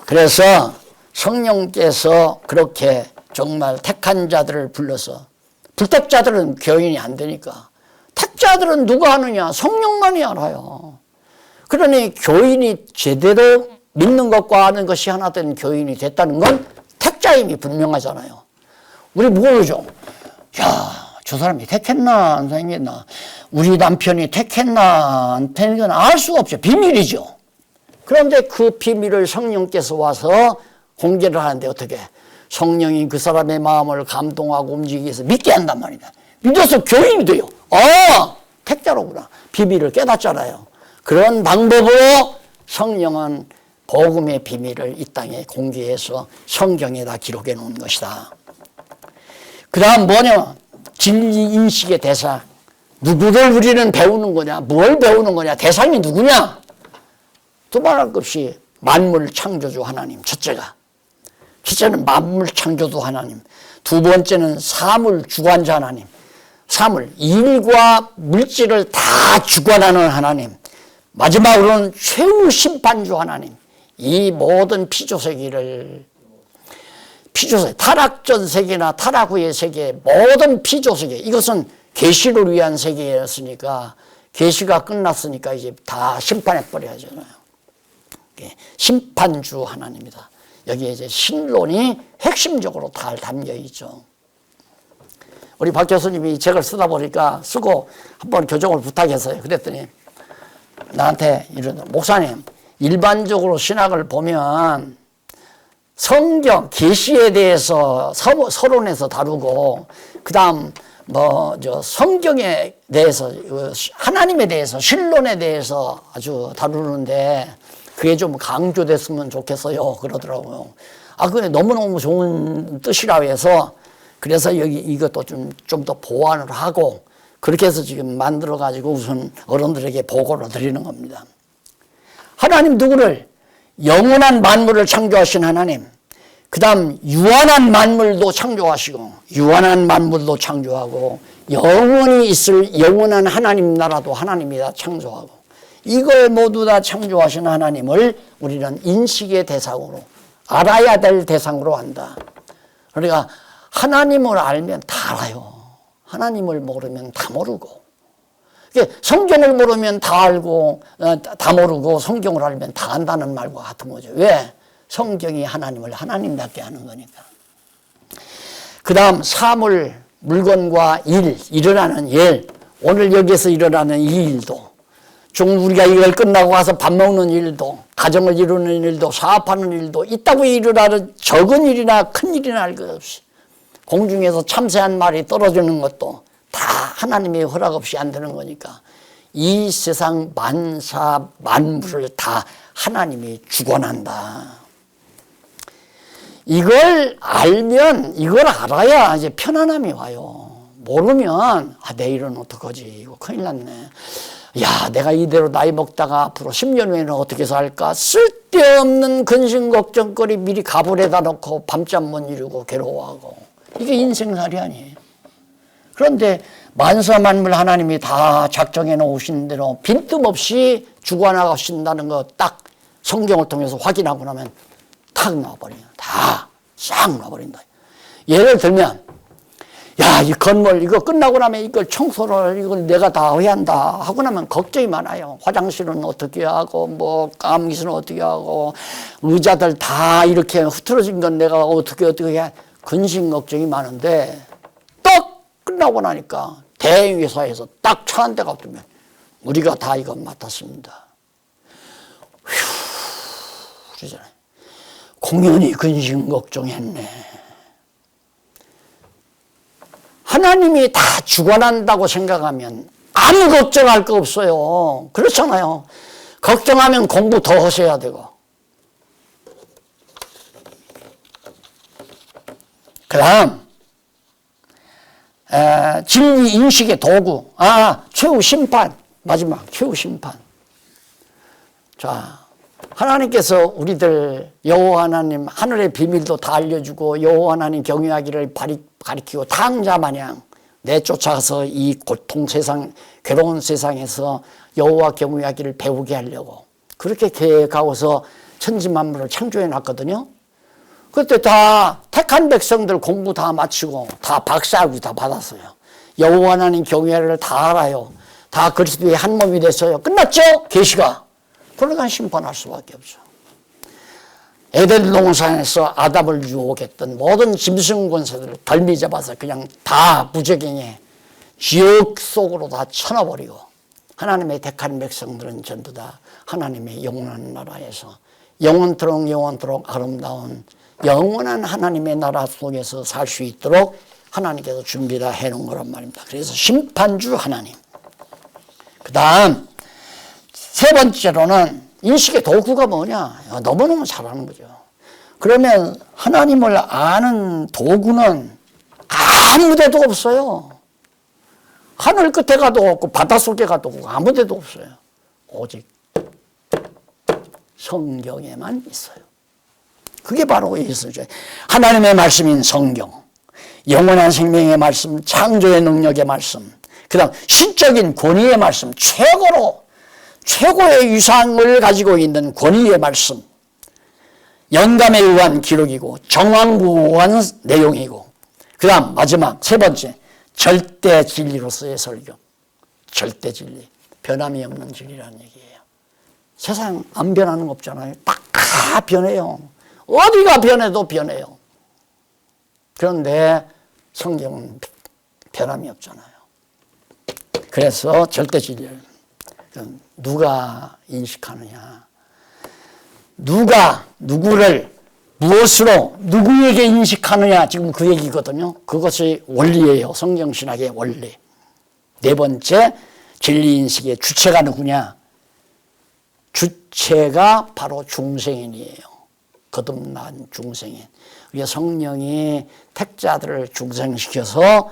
그래서 성령께서 그렇게 정말 택한 자들을 불러서, 불택자들은 교인이 안 되니까 택자들은 누가 하느냐? 성령만이 알아요. 그러니 교인이 제대로 믿는 것과 아는 것이 하나 된 교인이 됐다는 건 택자임이 분명하잖아요. 우리 모르죠. 야, 저 사람이 택했나 안 택했나, 우리 남편이 택했나 안 택했나 알 수가 없죠. 비밀이죠. 그런데 그 비밀을 성령께서 와서 공개를 하는데 어떻게? 성령이 그 사람의 마음을 감동하고 움직이기 위해서 믿게 한단 말이다. 믿어서 교인이 돼요. 택자로구나. 비밀을 깨닫잖아요. 그런 방법으로 성령은 복음의 비밀을 이 땅에 공개해서 성경에다 기록해 놓은 것이다. 그 다음 뭐냐? 진리 인식의 대상. 누구를 우리는 배우는 거냐? 뭘 배우는 거냐? 대상이 누구냐? 두말할 것 없이 만물 창조주 하나님, 첫째는 만물 창조주 하나님, 두 번째는 사물 주관자 하나님, 사물, 일과 물질을 다 주관하는 하나님, 마지막으로는 최후 심판주 하나님, 이 모든 피조세계를 타락전 세계나 타락 후의 세계 모든 피조세계 이것은 계시를 위한 세계였으니까 계시가 끝났으니까 이제 다 심판해 버려야잖아요. 심판주 하나님이다. 여기에 이제 신론이 핵심적으로 다 담겨 있죠. 우리 박 교수님이 이 책을 쓰다 보니까 쓰고 한번 교정을 부탁했어요. 그랬더니 나한테 이러더라. 목사님, 일반적으로 신학을 보면 성경, 계시에 대해서 서론에서 다루고 그다음 성경에 대해서 하나님에 대해서 신론에 대해서 아주 다루는데 그게 좀 강조됐으면 좋겠어요. 그러더라고요. 그게 너무너무 좋은 뜻이라고 해서 그래서 이것도 좀 더 보완을 하고 그렇게 해서 지금 만들어가지고 우선 어른들에게 보고를 드리는 겁니다. 하나님 누구를? 영원한 만물을 창조하신 하나님. 그 다음 유한한 만물도 창조하시고 유한한 만물도 창조하고 영원히 있을 영원한 하나님 나라도 하나님이 다 창조하고 이걸 모두 다 창조하신 하나님을 우리는 인식의 대상으로 알아야 될 대상으로 한다. 그러니까 하나님을 알면 다 알아요. 하나님을 모르면 다 모르고 성경을 모르면 다 알고 다 모르고 성경을 알면 다 안다는 말과 같은 거죠. 왜? 성경이 하나님을 하나님답게 하는 거니까. 그 다음 사물, 물건과 일어나는 일, 오늘 여기서 일어나는 이 일도 우리가 이걸 끝나고 가서 밥 먹는 일도 가정을 이루는 일도 사업하는 일도 있다고 일어나는 적은 일이나 큰 일이나 할 것 없이 공중에서 참새한 마리 떨어지는 것도 다 하나님의 허락 없이 안 되는 거니까 이 세상 만사 만물을 다 하나님이 주관한다. 이걸 알면 이걸 알아야 이제 편안함이 와요. 모르면 내일은 어떡하지? 이거 큰일 났네. 야, 내가 이대로 나이 먹다가 앞으로 10년 후에는 어떻게 살까? 쓸데없는 근심 걱정거리 미리 가불에다 놓고 밤잠 못 이루고 괴로워하고 이게 인생살이 아니에요. 그런데 만사 만물 하나님이 다 작정해 놓으신 대로 빈틈없이 주관하신다는 거 딱 성경을 통해서 확인하고 나면 탁 나와버려요. 다 싹 나와버린다. 예를 들면 야, 이 건물 이거 끝나고 나면 이걸 청소를 이걸 내가 다 해야 한다 하고 나면 걱정이 많아요. 화장실은 어떻게 하고 감기실은 어떻게 하고 의자들 다 이렇게 흐트러진 건 내가 어떻게 해. 근심 걱정이 많은데 딱 끝나고 나니까 대행회사에서 딱 차 한 대가 없으면 우리가 다 이거 맡았습니다. 휴, 그러잖아요. 공연히 근심 걱정했네. 하나님이 다 주관한다고 생각하면 아무 걱정할 거 없어요. 그렇잖아요. 걱정하면 공부 더 하셔야 되고. 그 다음 진리 인식의 도구. 최후 심판. 마지막 최후 심판. 자, 하나님께서 우리들 여호와 하나님 하늘의 비밀도 다 알려주고 여호와 하나님 경외하기를 가리키고 탕자 마냥 내쫓아서 이 고통 세상 괴로운 세상에서 여호와 경외하기를 배우게 하려고 그렇게 계획하고서 천지만물을 창조해 놨거든요. 그때 다 택한 백성들 공부 다 마치고 다 박사학위 다 받았어요. 여호와 하나님 경외를 다 알아요. 다 그리스도의 한 몸이 됐어요. 끝났죠? 계시가. 그러니까 심판할 수밖에 없죠. 에덴 동산에서 아담을 유혹했던 모든 짐승 권세들을 덜미 잡아서 그냥 다 무적행에 지옥 속으로 다 쳐넣어버리고 하나님의 택한 백성들은 전부 다 하나님의 영원한 나라에서 영원토록 아름다운 영원한 하나님의 나라 속에서 살 수 있도록 하나님께서 준비를 해놓은 거란 말입니다. 그래서 심판주 하나님. 그 다음 세 번째로는 인식의 도구가 뭐냐? 너무너무 잘하는 거죠. 그러면 하나님을 아는 도구는 아무 데도 없어요. 하늘 끝에 가도 없고 바닷속에 가도 없고 아무 데도 없어요. 오직 성경에만 있어요. 그게 바로 예수죠. 하나님의 말씀인 성경, 영원한 생명의 말씀, 창조의 능력의 말씀, 그 다음 신적인 권위의 말씀, 최고의 위상을 가지고 있는 권위의 말씀, 영감에 의한 기록이고 정황부호한 내용이고, 그 다음 마지막 세 번째, 절대 진리로서의 설교. 절대 진리, 변함이 없는 진리라는 얘기예요. 세상 안 변하는 거 없잖아요. 다 변해요. 어디가 변해도 변해요. 그런데 성경은 변함이 없잖아요. 그래서 절대 진리를 누가 인식하느냐, 누가 누구를 무엇으로 누구에게 인식하느냐, 지금 그 얘기거든요. 그것이 원리예요. 성경신학의 원리. 네 번째, 진리인식의 주체가 누구냐? 주체가 바로 중생인이에요. 거듭난 중생인. 우리가 성령이 택자들을 중생시켜서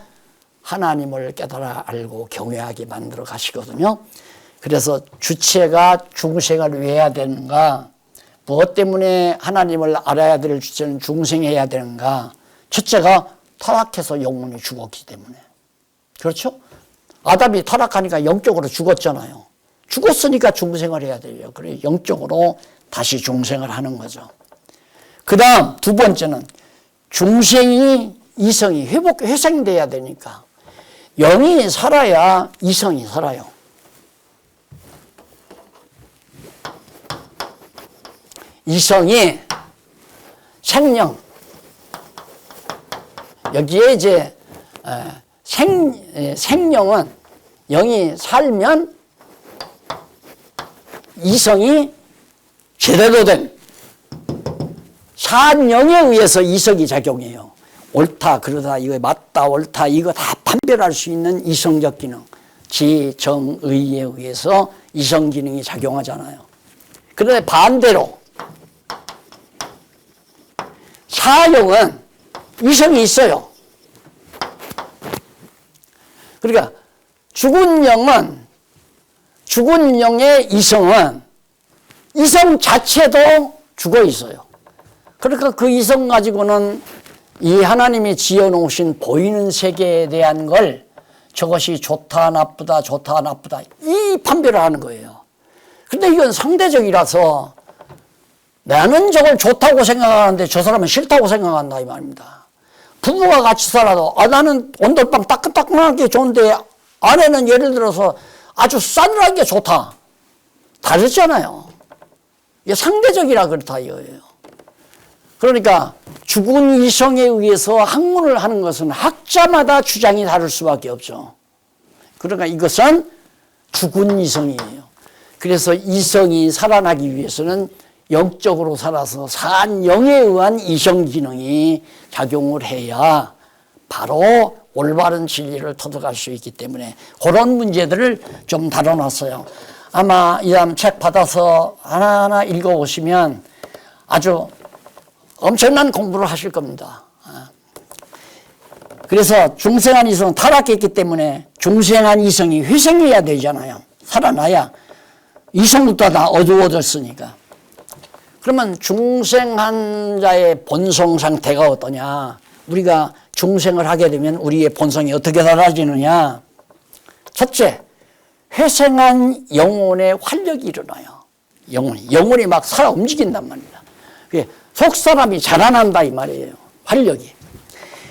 하나님을 깨달아 알고 경외하게 만들어 가시거든요. 그래서 주체가 중생을 왜 해야 되는가? 무엇 때문에 하나님을 알아야 될 주체는 중생해야 되는가? 첫째가 타락해서 영혼이 죽었기 때문에. 그렇죠? 아담이 타락하니까 영적으로 죽었잖아요. 죽었으니까 중생을 해야 돼요. 그래 영적으로 다시 중생을 하는 거죠. 그 다음 두 번째는 중생이 이성이 회생돼야 되니까 영이 살아야 이성이 살아요. 이성이 생령, 여기에 이제 생령은 영이 살면 이성이 제대로 된 산영에 의해서 이성이 작용해요. 옳다 그러다, 이거 맞다 옳다 이거 다 판별할 수 있는 이성적 기능, 지, 정, 의에 의해서 이성 기능이 작용하잖아요. 그런데 반대로 사영은 이성이 있어요. 그러니까 죽은 영의 이성은 이성 자체도 죽어 있어요. 그러니까 그 이성 가지고는 이 하나님이 지어놓으신 보이는 세계에 대한 걸 저것이 좋다 나쁘다 좋다 나쁘다 이 판별을 하는 거예요. 근데 이건 상대적이라서 나는 저걸 좋다고 생각하는데 저 사람은 싫다고 생각한다 이 말입니다. 부부가 같이 살아도 나는 온돌방 따끈따끈한 게 좋은데 아내는 예를 들어서 아주 싸늘한 게 좋다. 다르잖아요. 이게 상대적이라 그렇다 이거예요. 그러니까 죽은 이성에 의해서 학문을 하는 것은 학자마다 주장이 다를 수밖에 없죠. 그러니까 이것은 죽은 이성이에요. 그래서 이성이 살아나기 위해서는 영적으로 살아서 산 영에 의한 이성 기능이 작용을 해야 바로 올바른 진리를 터득할 수 있기 때문에 그런 문제들을 좀 다뤄놨어요. 아마 이 다음 책 받아서 하나하나 읽어보시면 아주 엄청난 공부를 하실 겁니다. 그래서 중생한 이성은 타락했기 때문에 중생한 이성이 회생해야 되잖아요. 살아나야. 이성부터 다 어두워졌으니까. 그러면 중생한 자의 본성 상태가 어떠냐? 우리가 중생을 하게 되면 우리의 본성이 어떻게 달라지느냐? 첫째, 회생한 영혼의 활력이 일어나요. 영혼이 막 살아 움직인단 말입니다. 속 사람이 자라난다 이 말이에요. 활력이.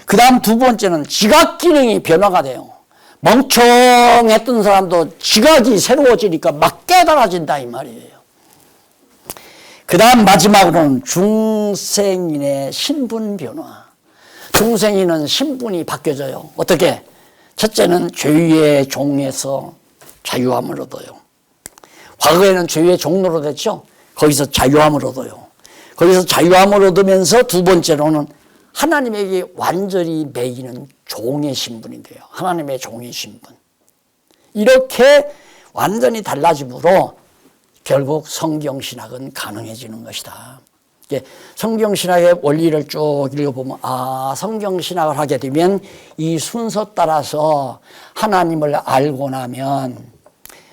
그 다음 두 번째는 지각 기능이 변화가 돼요. 멍청했던 사람도 지각이 새로워지니까 막 깨달아진다 이 말이에요. 그 다음 마지막으로는 중생인의 신분 변화. 중생인은 신분이 바뀌어져요. 어떻게? 첫째는 죄의 종에서 자유함을 얻어요. 과거에는 죄의 종로로 됐죠. 거기서 자유함을 얻어요. 거기서 자유함을 얻으면서 두 번째로는 하나님에게 완전히 매이는 종의 신분이 돼요. 하나님의 종의 신분. 이렇게 완전히 달라짐으로 결국 성경신학은 가능해지는 것이다. 성경신학의 원리를 쭉 읽어보면 성경신학을 하게 되면 이 순서 따라서 하나님을 알고 나면,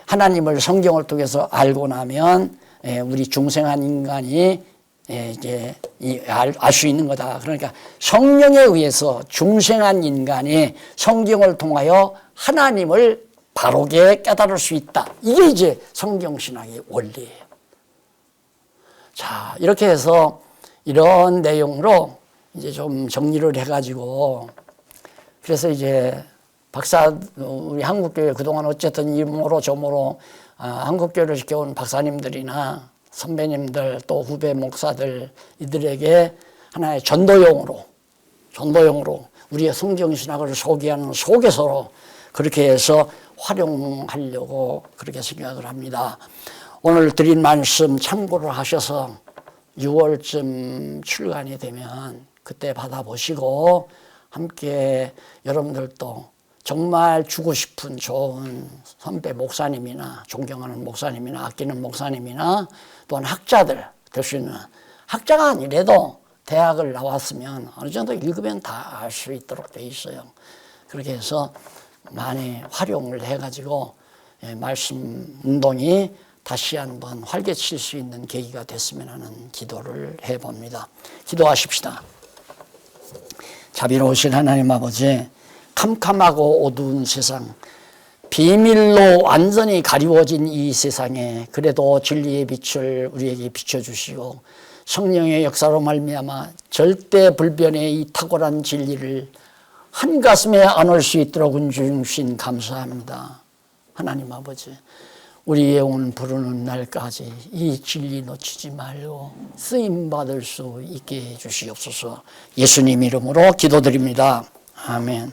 하나님을 성경을 통해서 알고 나면 우리 중생한 인간이 이제 알 수 있는 거다. 그러니까 성령에 의해서 중생한 인간이 성경을 통하여 하나님을 바르게 깨달을 수 있다. 이게 이제 성경신학의 원리예요. 자, 이렇게 해서 이런 내용으로 이제 좀 정리를 해가지고, 그래서 이제 우리 한국교회 그동안 어쨌든 이모로 저모로 한국교회를 지켜온 박사님들이나 선배님들 또 후배 목사들 이들에게 하나의 전도용으로 우리의 성경신학을 소개하는 소개서로 그렇게 해서 활용하려고 그렇게 생각을 합니다. 오늘 드린 말씀 참고를 하셔서 6월쯤 출간이 되면 그때 받아보시고 함께 여러분들도 정말 주고 싶은 좋은 선배 목사님이나 존경하는 목사님이나 아끼는 목사님이나 또한 학자들 될 수 있는, 학자가 아니래도 대학을 나왔으면 어느 정도 읽으면 다 알 수 있도록 돼 있어요. 그렇게 해서 많이 활용을 해가지고 말씀 운동이 다시 한번 활개칠 수 있는 계기가 됐으면 하는 기도를 해봅니다. 기도하십시다. 자비로우신 하나님 아버지, 캄캄하고 어두운 세상, 비밀로 완전히 가리워진 이 세상에 그래도 진리의 빛을 우리에게 비춰주시고 성령의 역사로 말미암아 절대 불변의 이 탁월한 진리를 한가슴에 안을 수 있도록 은혜 주신 감사합니다. 하나님 아버지, 우리 영혼 부르는 날까지 이 진리 놓치지 말고 쓰임받을 수 있게 해 주시옵소서. 예수님 이름으로 기도드립니다. 아멘.